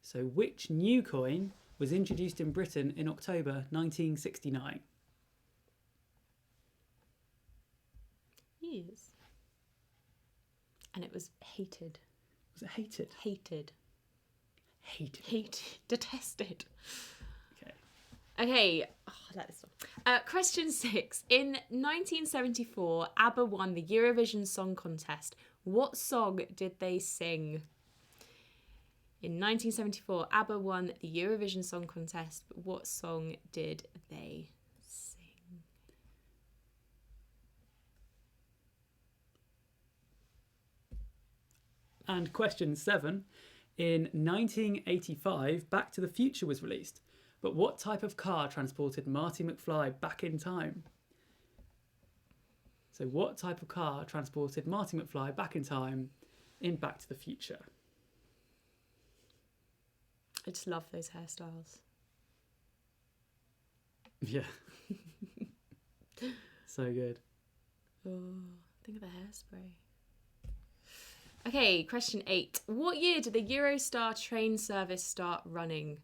So which new coin was introduced in Britain in October 1969? Yes. And it was hated. Was it hated? Hated. Hated. Hated. Detested. Okay. Okay, I like this one. Question 6. In 1974, ABBA won the Eurovision Song Contest. What song did they sing? In 1974, ABBA won the Eurovision Song Contest. But what song did they sing? And question 7. In 1985, Back to the Future was released. But what type of car transported Marty McFly back in time? So what type of car transported Marty McFly back in time in Back to the Future? I just love those hairstyles. Yeah. So good. Oh, think of the hairspray. Okay, question 8. What year did the Eurostar train service start running?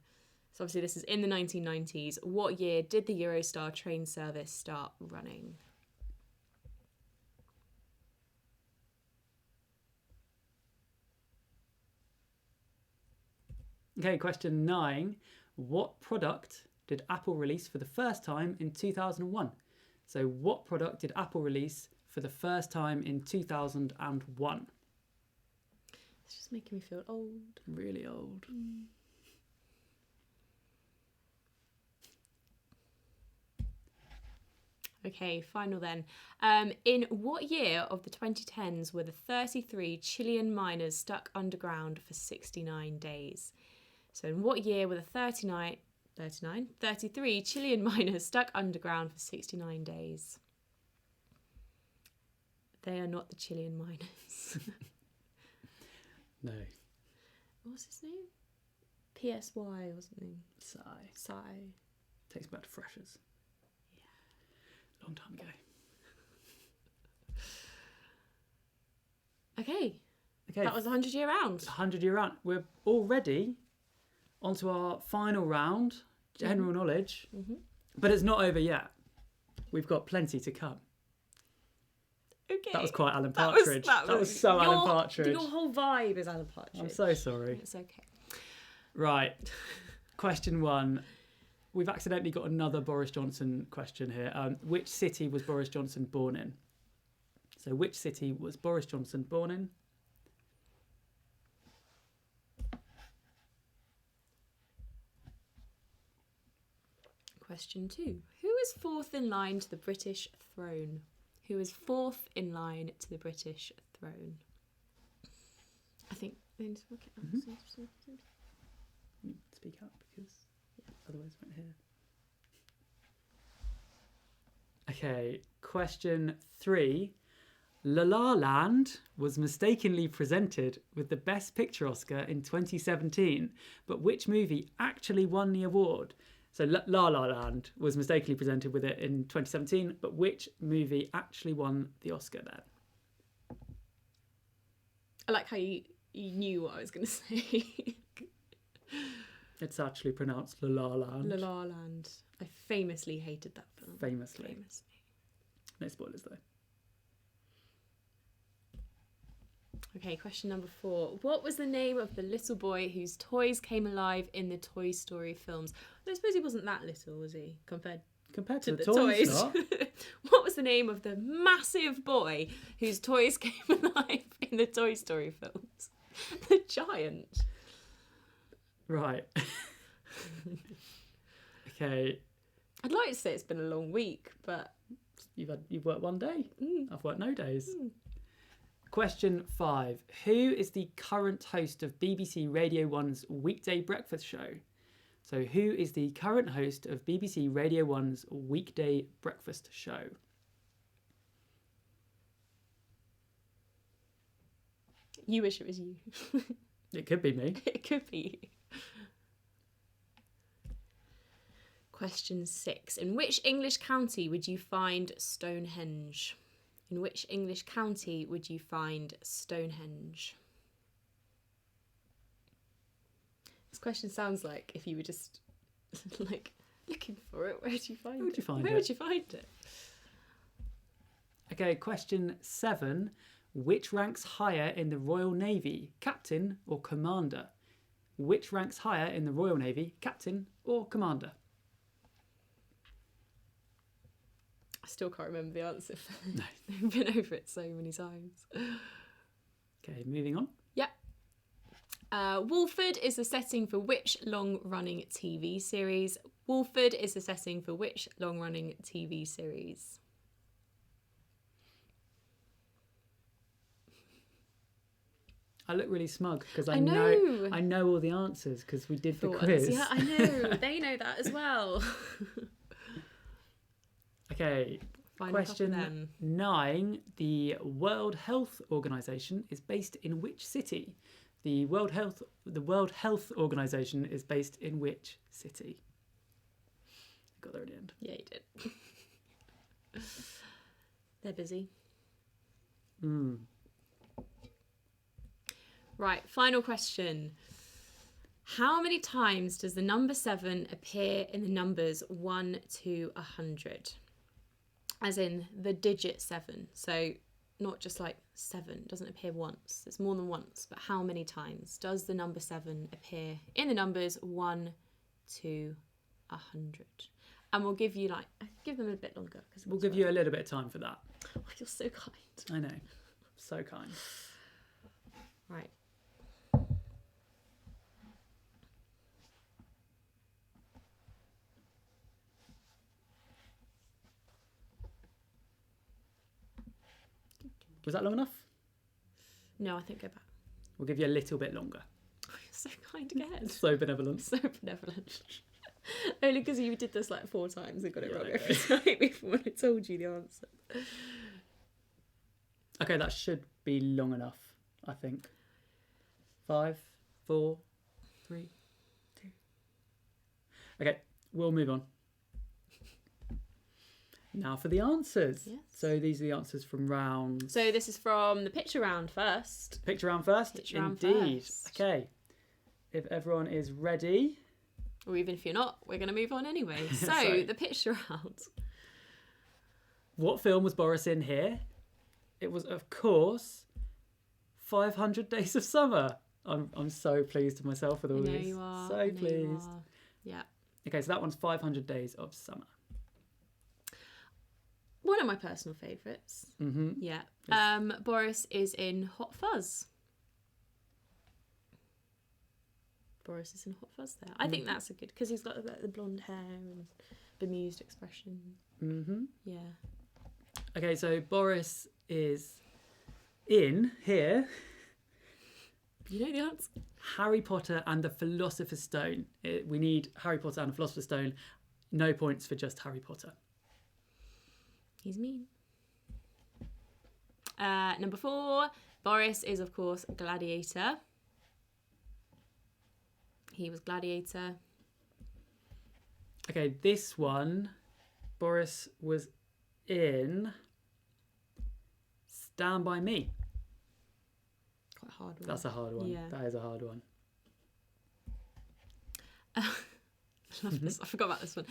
So obviously this is in the 1990s. What year did the Eurostar train service start running? Okay, question 9. What product did Apple release for the first time in 2001? So what product did Apple release for the first time in 2001? It's just making me feel old. Really old. Okay, final then. In what year of the 2010s were the 33 Chilean miners stuck underground for 69 days? So in what year were the 33 Chilean miners stuck underground for 69 days? They are not the Chilean miners. No. What was his name? PSY or something. Psy. Takes me back to freshers. Yeah. Long time ago. Okay. Okay. That was 100-year round. 100-year round. We're already onto our final round, general knowledge. Mm-hmm. But it's not over yet. We've got plenty to come. Okay. That was quite Alan Partridge. That was so Alan Partridge. Your whole vibe is Alan Partridge. I'm so sorry. It's okay. Right. Question 1. We've accidentally got another Boris Johnson question here. Which city was Boris Johnson born in? So which city was Boris Johnson born in? Question 2. Who is fourth in line to the British throne? Who is fourth in line to the British throne? I think they need to work it out. Speak up because otherwise I won't hear. Okay, question 3. La La Land was mistakenly presented with the Best Picture Oscar in 2017, but which movie actually won the award? So La La Land was mistakenly presented with it in 2017, but which movie actually won the Oscar then? I like how you knew what I was going to say. It's actually pronounced La La Land. La La Land. I famously hated that film. Famously. No spoilers though. Okay, question number 4. What was the name of the little boy whose toys came alive in the Toy Story films? I suppose he wasn't that little, was he? Compared to the toys. Not. What was the name of the massive boy whose toys came alive in the Toy Story films? The giant. Right. Okay. I'd like to say it's been a long week, but You've worked one day. I've worked no days. Question 5. Who is the current host of BBC Radio 1's weekday breakfast show? So who is the current host of BBC Radio 1's weekday breakfast show? You wish it was you. It could be me. It could be. Question 6. In which English county would you find Stonehenge? In which English county would you find Stonehenge? This question sounds like if you were just like looking for it, where would you find it? Where would you find it? Okay, question 7. Which ranks higher in the Royal Navy, captain or commander? Which ranks higher in the Royal Navy, captain or commander? I still can't remember the answer. No. I've been over it so many times. Okay, moving on. Yeah. Wolford is the setting for which long-running TV series? Wolford is the setting for which long-running TV series? I look really smug because I know all the answers because we did the quiz. Yeah, I know. They know that as well. Okay, question 9. The World Health Organization is based in which city? The World Health Organization is based in which city? Got there in the end. Yeah, you did. They're busy. Right, final question. How many times does the number 7 appear in the numbers 1 to 100? As in the digit 7. So not just like 7. It doesn't appear once. It's more than once. But how many times does the number 7 appear in the numbers 1 to 100? And we'll give you give them a bit longer. We'll give you a little bit of time for that. Oh, you're so kind. I know. So kind. Right. Was that long enough? No, I think go back. We'll give you a little bit longer. Oh, you're so kind again. So benevolent. So benevolent. Only because you did this like 4 times and got it wrong okay. every time before I told you the answer. Okay, that should be long enough, I think. 5, 4, 3, 2. Okay, we'll move on. Now for the answers. Yes. So these are the answers from round. So this is from the picture round first. Picture round first? Picture round Indeed. first. Okay. If everyone is ready. Or even if you're not, we're going to move on anyway. So Sorry. the picture round. What film was Boris in here? It was, of course, 500 Days of Summer. I'm so pleased with myself with all I know these. you are. So I know pleased. you are. Yeah. Okay, so that one's 500 Days of Summer. One of my personal favourites. Mm-hmm. Yeah. Yes. Boris is in Hot Fuzz. Boris is in Hot Fuzz there. I think that's a good, because he's got the blonde hair and bemused expression. Mm-hmm. Yeah. Okay, so Boris is in here. You know the answer. Harry Potter and the Philosopher's Stone. We need Harry Potter and the Philosopher's Stone. No points for just Harry Potter. He's mean. Number 4, Boris is, of course, Gladiator. He was Gladiator. Okay, this one, Boris was in Stand By Me. Quite a hard one. That's a hard one. Yeah. That is a hard one. I love this. I forgot about this one.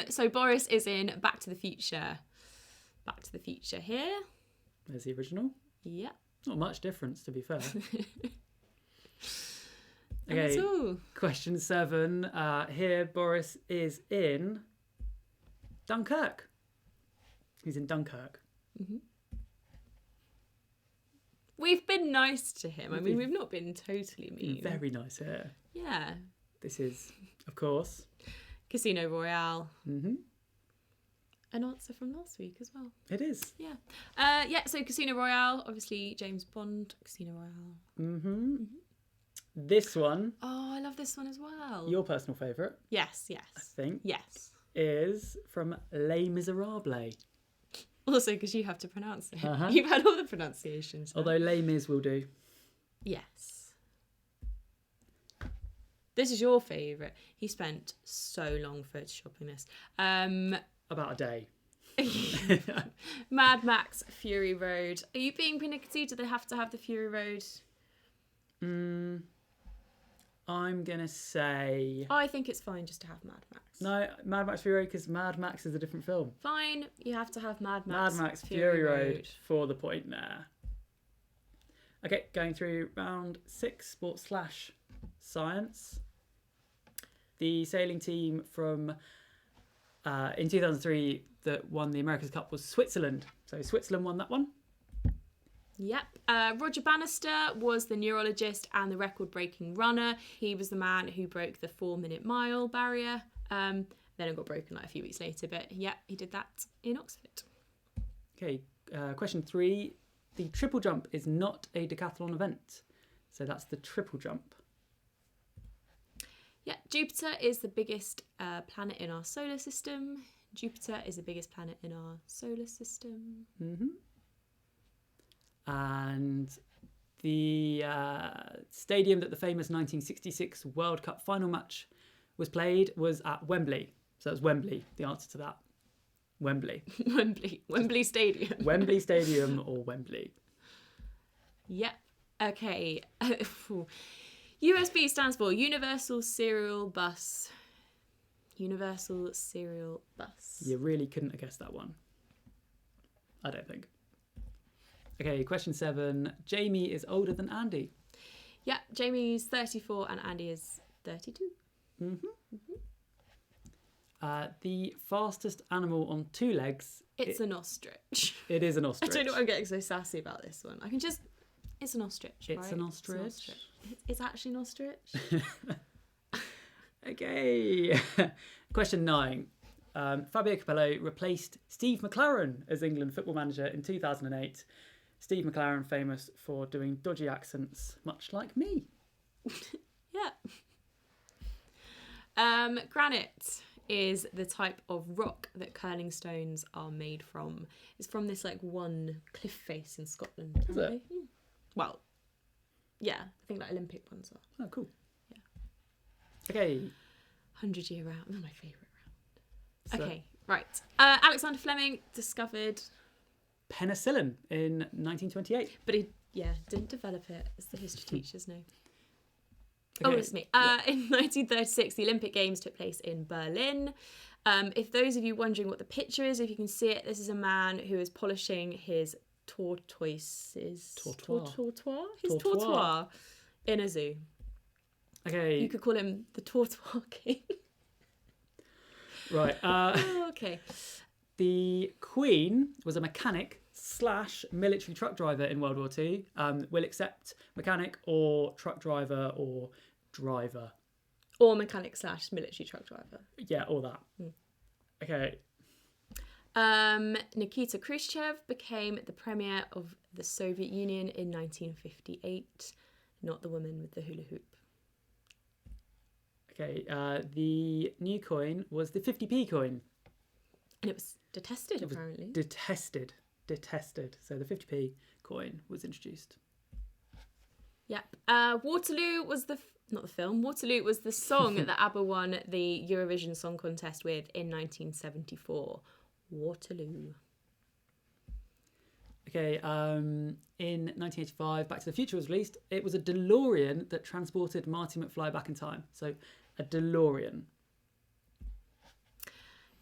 So Boris is in Back to the Future. Back to the Future here. There's the original. Yep. Not much difference, to be fair. And that's Okay, all. question 7. Here, Boris is in Dunkirk. He's in Dunkirk. We've been nice to him. I mean, we've not been totally mean. Very nice here. Yeah. This is, of course. Come Royale. Mm-hmm. An answer from last week as well. It is. Yeah. So Casino Royale, obviously James Bond, Casino Royale. Mm-hmm. This one, Oh, I love this one as well. your personal favourite, Yes. I think, Yes. is from Les Miserables. Also, because you have to pronounce it. Uh-huh. You've had all the pronunciations. now. Although Les Mis will do. Yes. This is your favourite. He spent so long photoshopping this. About a day. Mad Max Fury Road. Are you being pernickety? Do they have to have the Fury Road? I'm going to say... I think it's fine just to have Mad Max. No, Mad Max Fury Road, because Mad Max is a different film. Fine, you have to have Mad Max. Mad Max Fury Road for the point there. Okay, going through round 6, sports/science. The sailing team from in 2003 that won the America's Cup was Switzerland. So Switzerland won that one. Yep. Roger Bannister was the neurologist and the record-breaking runner. He was the man who broke the 4-minute mile barrier. Then it got broken like a few weeks later, but yeah, he did that in Oxford. Okay, question 3. The triple jump is not a decathlon event. So that's the triple jump. Yeah, Jupiter is the biggest planet in our solar system. Jupiter is the biggest planet in our solar system. Mm-hmm. And The stadium that the famous 1966 World Cup final match was played was at Wembley. So that was Wembley, the answer to that. Wembley. Wembley Stadium. Wembley Stadium or Wembley. Yep. Okay. USB stands for Universal Serial Bus. Universal Serial Bus. You really couldn't have guessed that one. I don't think. Okay, question 7. Jamie is older than Andy. Yeah, Jamie's 34 and Andy is 32. The fastest animal on 2 legs. It's an ostrich. It is an ostrich. I don't know why I'm getting so sassy about this one. It's an ostrich, It's right? an ostrich. It's actually an ostrich. Okay. Question 9. Fabio Capello replaced Steve McLaren as England football manager in 2008. Steve McLaren, famous for doing dodgy accents, much like me. Yeah. Granite is the type of rock that curling stones are made from. It's from this like one cliff face in Scotland. Is it? Well, yeah, I think like Olympic ones are. Oh, cool. Yeah. Okay. 100-year round. They're my favourite round. So, Okay, right. Alexander Fleming discovered, penicillin in 1928. but he didn't develop it, as the history teachers know. Okay. Oh, it's me. In 1936, the Olympic Games took place in Berlin. If those of you wondering what the picture is, if you can see it, this is a man who is polishing his tortoises. Tortoise. His tortoise in a zoo. Okay. You could call him the Tortoise King. Right. Oh, okay. The Queen was a mechanic / military truck driver in World War II. We'll accept mechanic or truck driver or driver. Or mechanic / military truck driver. Yeah, all that. Okay. Nikita Khrushchev became the premier of the Soviet Union in 1958. Not the woman with the hula hoop. Okay. The new coin was the 50p coin. And it was detested, apparently. Detested. So the 50p coin was introduced. Yep. Waterloo was not the film. Waterloo was the song that ABBA won the Eurovision Song Contest with in 1974. Waterloo. Okay. In 1985, Back to the Future was released. It was a DeLorean that transported Marty McFly back in time. So a DeLorean.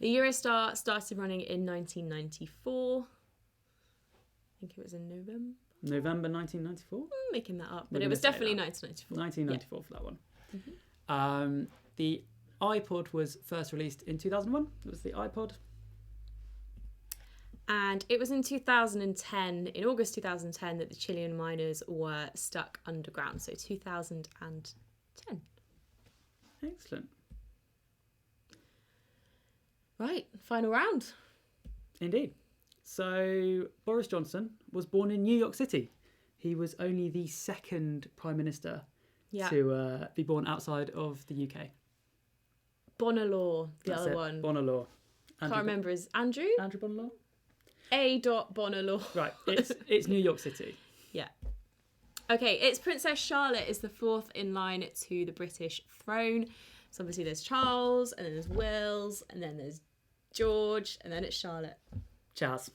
The Eurostar started running in 1994. I think it was in November. November 1994? Making that up, but Maybe it was let's say definitely that. 1994. 1994 for that one. The iPod was first released in 2001. It was the iPod. And it was in 2010, in August 2010, that the Chilean miners were stuck underground. So 2010. Excellent. Right, final round. Indeed. So Boris Johnson was born in New York City. He was only the second Prime Minister to be born outside of the UK. Bonalaw, the That's other it. one. Bonalaw. Can't remember his Andrew? Andrew Bonalaw? A. Bonalaw. Right, it's New York City. Yeah. Okay, it's Princess Charlotte is the fourth in line to the British throne. So obviously there's Charles, and then there's Wales, and then there's George, and then it's Charlotte. Chaz.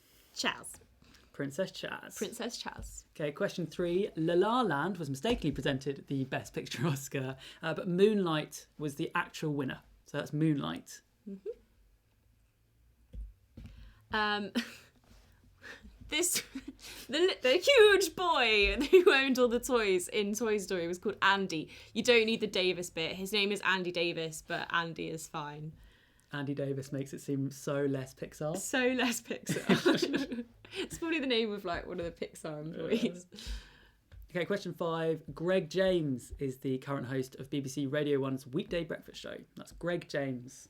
Princess Chaz. Princess Chaz. Okay, question 3. La La Land was mistakenly presented the Best Picture Oscar, but Moonlight was the actual winner. So that's Moonlight. The huge boy who owned all the toys in Toy Story was called Andy. You don't need the Davis bit. His name is Andy Davis, but Andy is fine. Andy Davis makes it seem so less Pixar. So less Pixar. It's probably the name of like one of the Pixar employees. Okay, question 5. Greg James is the current host of BBC Radio 1's weekday breakfast show. That's Greg James.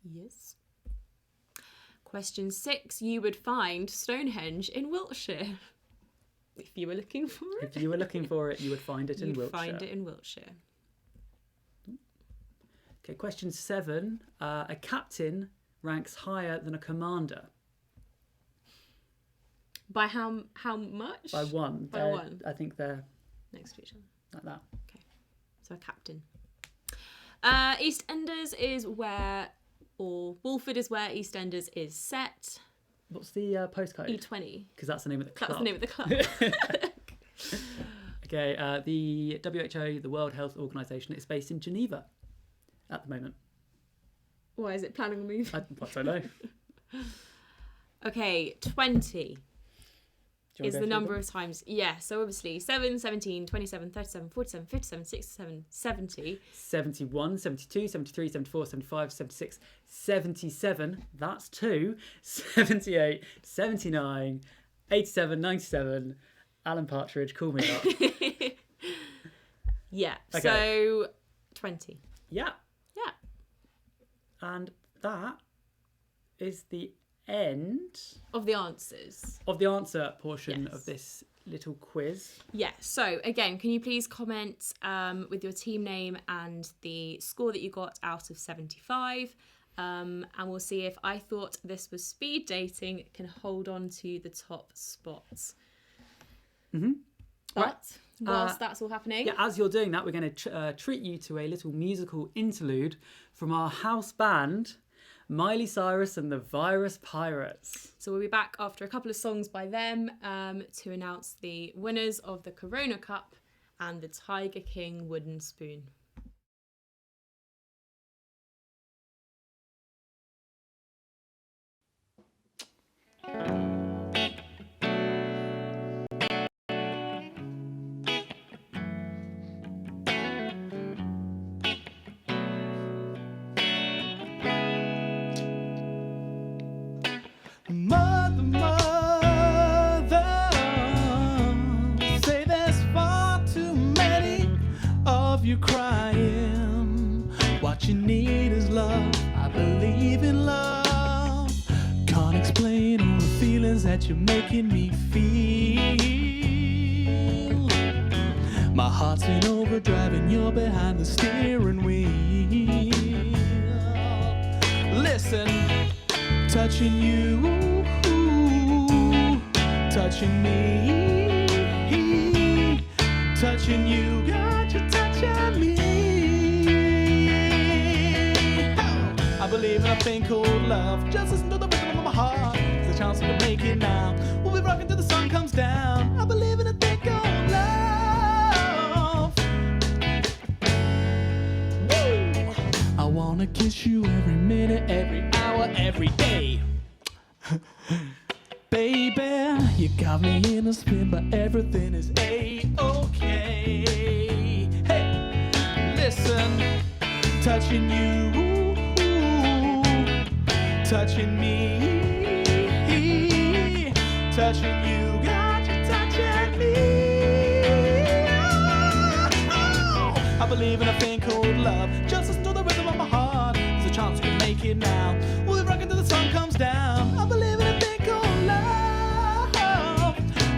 Yes. Question 6. You would find Stonehenge in Wiltshire. If you were looking for it. If you were looking for it, you would find it in Wiltshire. You'd find it in Wiltshire. Okay, question 7. A captain ranks higher than a commander. By how much? By one. By one. I think they're Next to each other. like that. Okay. So a captain. EastEnders is where, or Walford is where EastEnders is set. What's the postcode? E20. Because that's the name of the club. That's the name of the club. Okay, the WHO, the World Health Organization, is based in Geneva at the moment. Why is it planning a move? I don't know. Okay, 20 Do you is wanna the go number through of times. Yeah, so obviously 7, 17, 27, 37, 47, 57, 67, 70. them? 71, 72, 73, 74, 75, 76, 77. That's 2. 78, 79, 87, 97. Alan Partridge, call me up. Yeah, Okay. so 20. Yeah. Yeah. And that is the end Of the answers. of the answer portion Yes. of this little quiz. Yeah, so again, can you please comment with your team name and the score that you got out of 75? And we'll see if I thought this was speed dating can hold on to the top spot. Mm-hmm. But whilst that's all happening, Yeah, as you're doing that, we're going to treat you to a little musical interlude from our house band, Miley Cyrus and the Virus Pirates. so we'll be back after a couple of songs by them to announce the winners of the Corona Cup and the Tiger King wooden spoon. Mother, say there's far too many of you crying. What you need is love. I believe in love. Can't explain all the feelings that you're making me feel. My heart's in overdrive and you're behind the steering wheel. Listen. Touching you, touching me, touching you, got you touching me. I believe in a thing called love. Just listen to the rhythm of my heart. There's a chance we can make it now. We'll be rocking till the sun comes down. I believe in a thing called love. Woo! I wanna kiss you every minute, every hour, every day. Baby, you got me in a spin, but everything is A-okay. Hey, listen, touching you, touching me, touching you, got you touching me. Oh, I believe in a thing called love. Just listen to the rhythm of my heart. There's a chance we can make it now. We'll be rocking till the sun comes down. I believe in a thing called love.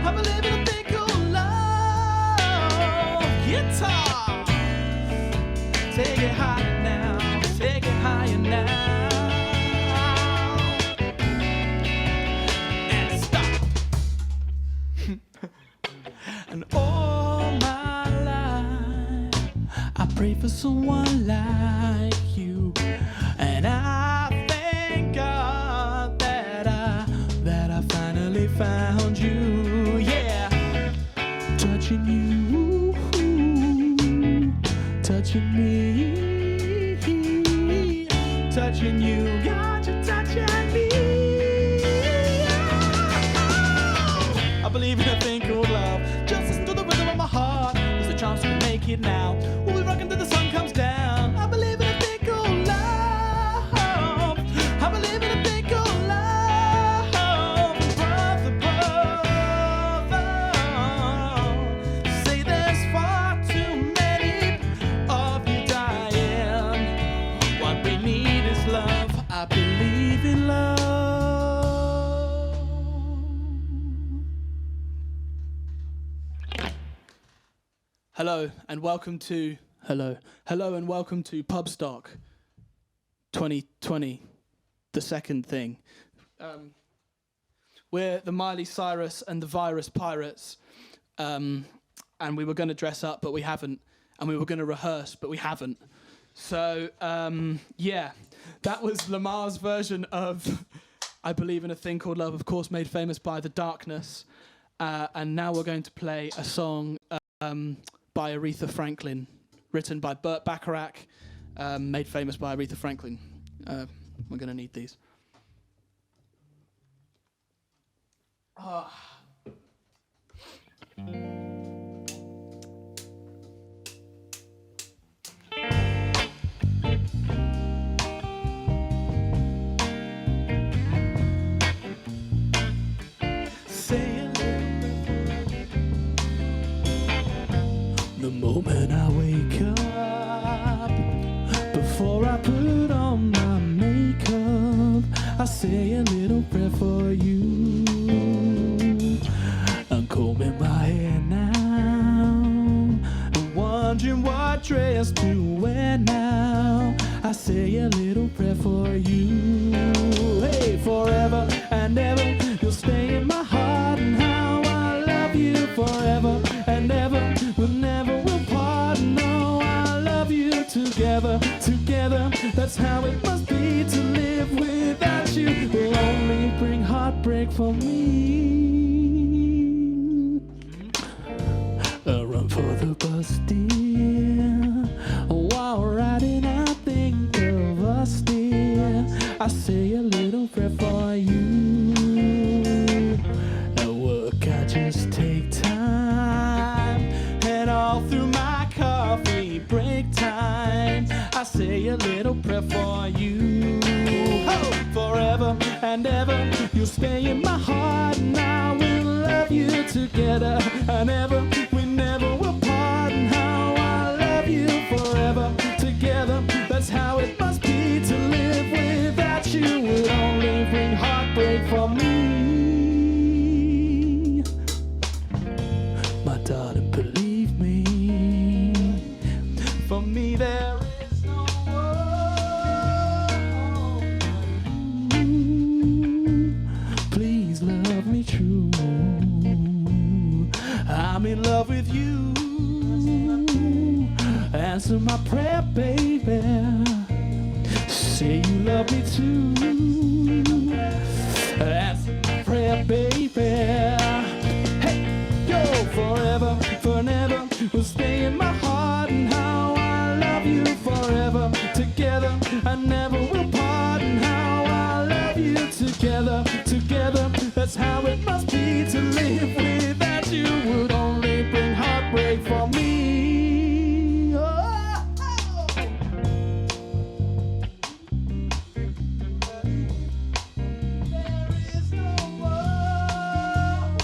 I believe in a thing called love. Guitar, take it higher now. Take it higher now. And stop. And all my life I pray for someone like you. And I thank God that I finally found you. Yeah, touching you, touching me, touching you, got you touching me. I believe in a thing called love. Just listen to the rhythm of my heart. There's a chance we can make it now. We'll be rocking till the sun comes down. I believe in a thing called love. I believe in a thing called love. Brother, say there's far too many of you dying. What we need is love. I believe in love. Hello and welcome to Pubstock 2020, the second thing. We're the Miley Cyrus and the Virus Pirates. And we were going to dress up, but we haven't. And we were going to rehearse, but we haven't. So, yeah, that was Lamar's version of I Believe in a Thing Called Love, of course, made famous by The Darkness. And now we're going to play a song by Aretha Franklin, written by Burt Bacharach, made famous by Aretha Franklin. We're going to need these. The moment I wake up, before I put on my makeup, I say a little prayer for you. I'm combing my hair now, and wondering what dress to wear now. I say a little prayer for you. Hey, forever and ever, you'll stay in my heart, and how I love you forever and ever. We'll never will part. No, I love you together, together. That's how it must be to live without you. Will only bring heartbreak for me. Run for the bus, dear. While riding, I think of us, dear. I say a little prayer for you. At work, I just take time, and all through my coffee break time, I say a little prayer for you. Oh, forever and ever, you'll stay in my heart, and I will love you together and ever. We never will part, and how I love you forever together. That's how it must be to live without you. Would only bring heartbreak for me. My darling, believe me, for me there is no one. Please love me true. I'm in love with you. Answer my prayer, baby. Say you love me too. Answer my prayer, baby. Hey, yo, forever, forever, we'll stay in my heart, and how I love you forever together. I never will part, and how I love you together, together. That's how it must be to live without you. Would only bring heartbreak for me. Oh, oh. There is no one.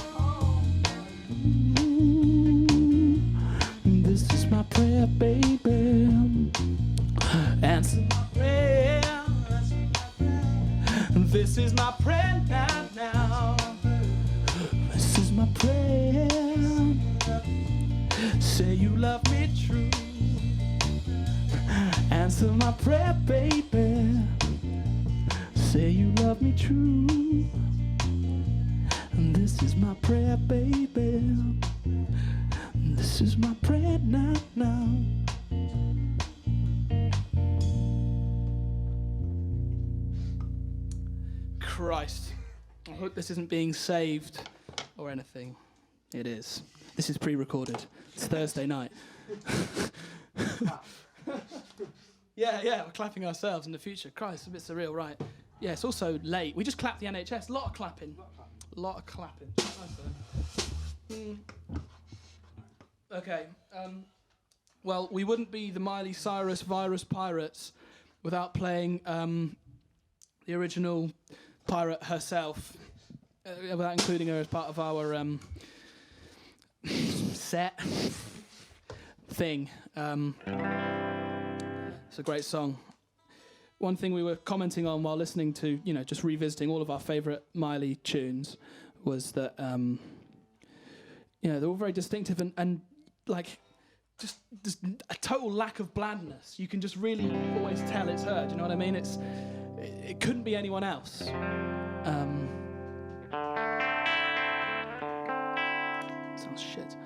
This is my prayer, baby. Answer my prayer. This is my prayer now. This is my prayer. Say you love me true. Answer my prayer, baby. Say you love me true. And this is my prayer, baby. This is my prayer now. Christ. I hope this isn't being saved or anything. It is. This is pre-recorded. It's Thursday night. Yeah, we're clapping ourselves in the future. Christ, it's a bit surreal, right? Yeah, it's also late. We just clapped the NHS. A lot of clapping. Okay. Well, we wouldn't be the Miley Cyrus Virus Pirates without playing the original pirate herself, without including her as part of our set thing. It's a great song. One thing we were commenting on while listening to, just revisiting all of our favourite Miley tunes was that, they're all very distinctive and like, just a total lack of blandness. You can just really always tell it's her. Do you know what I mean? It couldn't be anyone else. shit.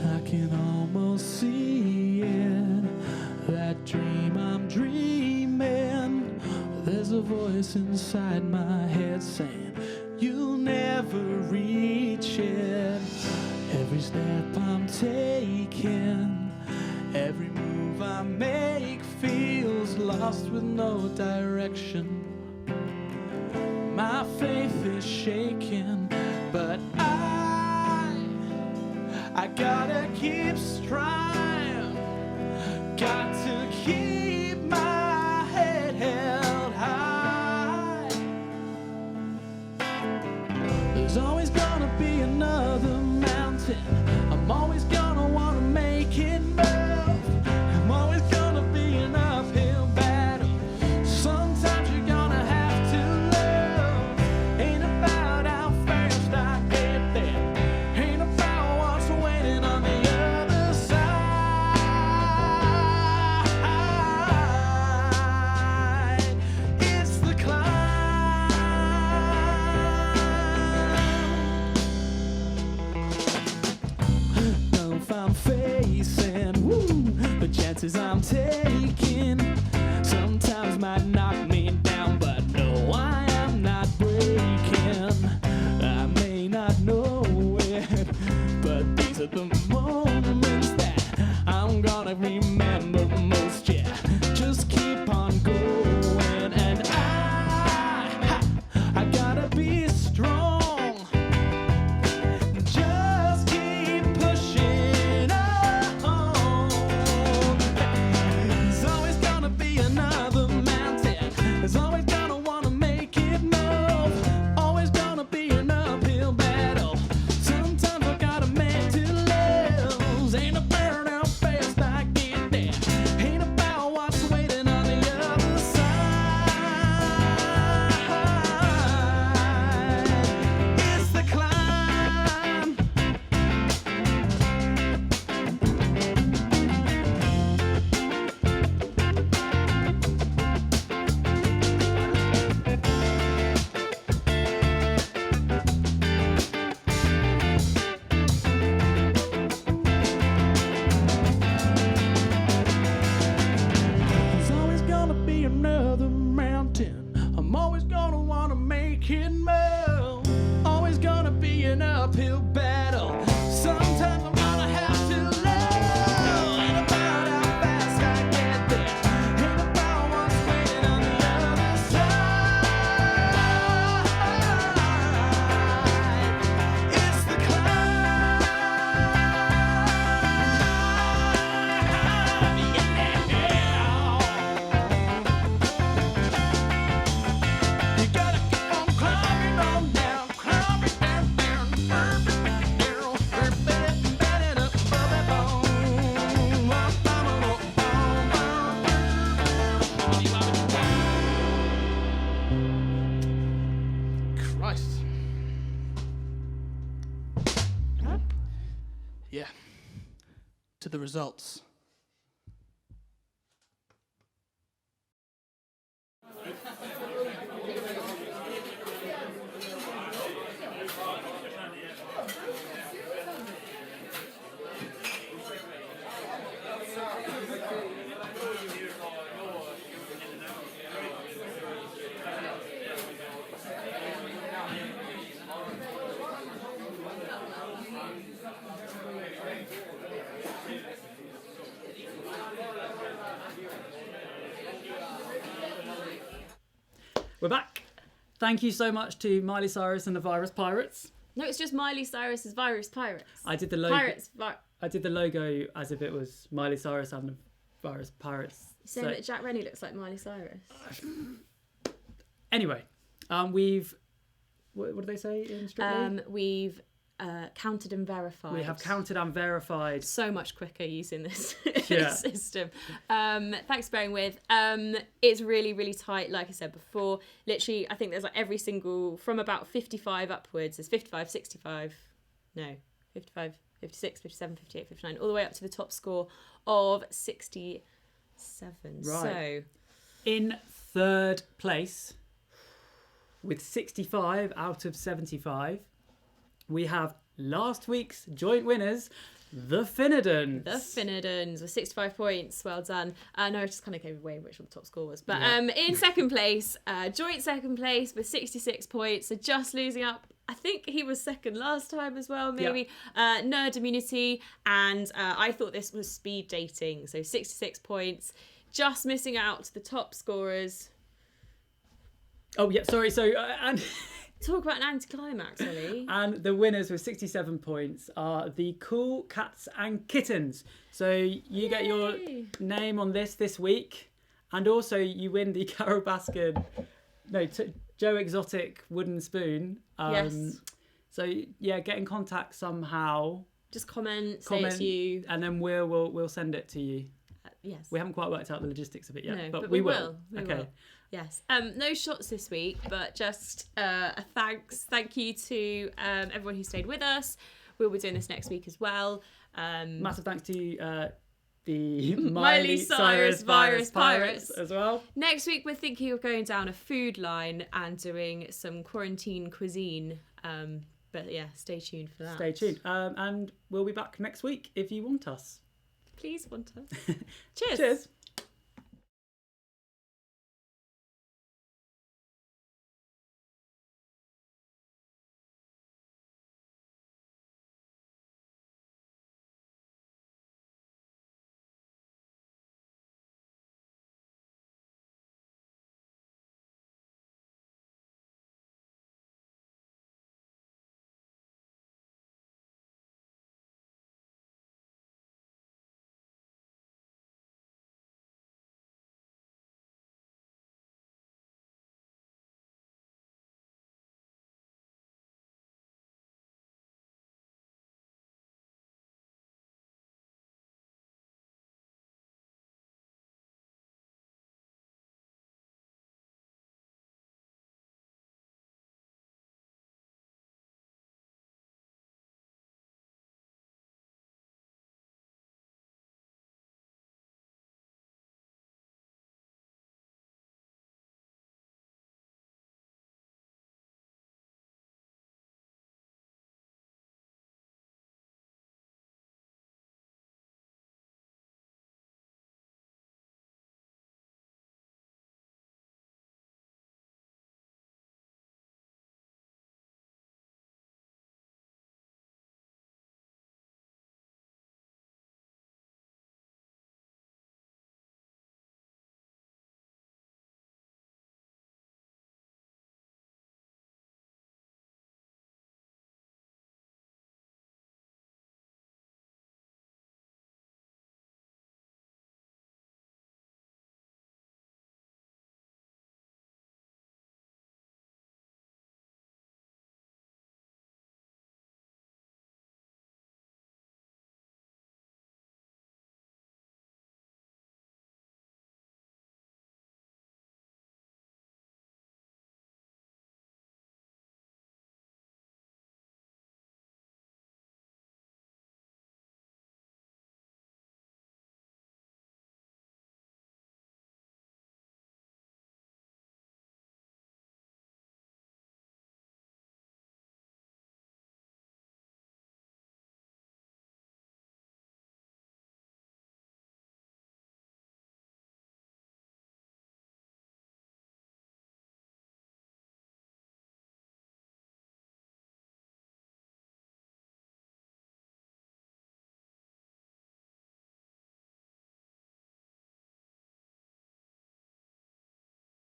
I can almost see it, that dream I'm dreaming. There's a voice inside my head saying, you'll never reach it. Every step I'm taking, every move I make feels lost with no direction. My faith is shaking, but I gotta keep striving. Got to keep my head held high. There's always gonna be another mountain. I'm always gonna wanna make it move. I'm always gonna be an uphill battle. Sometimes you're gonna have to love. Ain't about how fast I get there. Ain't about what's waiting on the other side. It's the climb. If I'm facing the chances I'm taking sometimes might knock me down, but no, I am not breaking. I may not know it, but these are the moments that I'm gonna remember most. Yeah, just keep on going, and I gotta be strong. Just keep pushing on. There's always gonna be another mountain. There's always gonna wanna make it move. Always gonna be an uphill battle. Sometimes I gotta make to lose. Ain't about how fast I get there. Ain't about what's waiting on the other side. It's the climb. There's always gonna be another mountain. I'm always gonna wanna make it move. Always gonna be an uphill battle. Sometimes I'm gonna have to love. Ain't about how fast I get there. Ain't about what's waiting on the other side. It's the climb. You gotta keep on climbing on down, climbing down, down, Christ. Yeah. To the results. We're back. Thank you so much to Miley Cyrus and the Virus Pirates. No, it's just Miley Cyrus's Virus Pirates. I did the logo. Pirates. I did the logo as if it was Miley Cyrus and the Virus Pirates. Saying that Jack Rennie looks like Miley Cyrus. Anyway, we've what do they say in Strictly? We've counted and verified. We have counted and verified. So much quicker using this Yeah. system. Thanks for bearing with. It's really, really tight. Like I said before, literally, I think there's like every single, from about 55 upwards, there's 55, 65, no, 55, 56, 57, 58, 59, all the way up to the top score of 63. 7. Right. So, In third place, with 65 out of 75, we have last week's joint winners, the Finneydons. the Finneydons with 65 points. Well done. No, I just kind of gave away which one the top score was. But Yeah. in second place, joint second place with 66 points. So just losing up. I think he was second last time as well, maybe. Nerd Immunity. And I thought this was speed dating. So 66 points. Just missing out to the top scorers. Oh, yeah, sorry. So, and Talk about an anticlimax, Ollie. and the winners with 67 points are the Cool Cats and Kittens. So you get your name on this week, and also you win the Carol Baskin, Joe Exotic wooden spoon. Yes. So yeah, get in contact somehow. Just comment, say it's you. and then we'll send it to you. Yes. We haven't quite worked out the logistics of it yet, No, but but we we will. will. Okay. Yes. No shots this week, but just a thank you to everyone who stayed with us. We'll be doing this next week as well. Massive thanks to the Miley Cyrus Virus Pirates as well. Next week, we're thinking of going down a food line and doing some quarantine cuisine. But yeah, stay tuned for that. Stay tuned. And we'll be back next week if you want us. Please want us. Cheers. Cheers.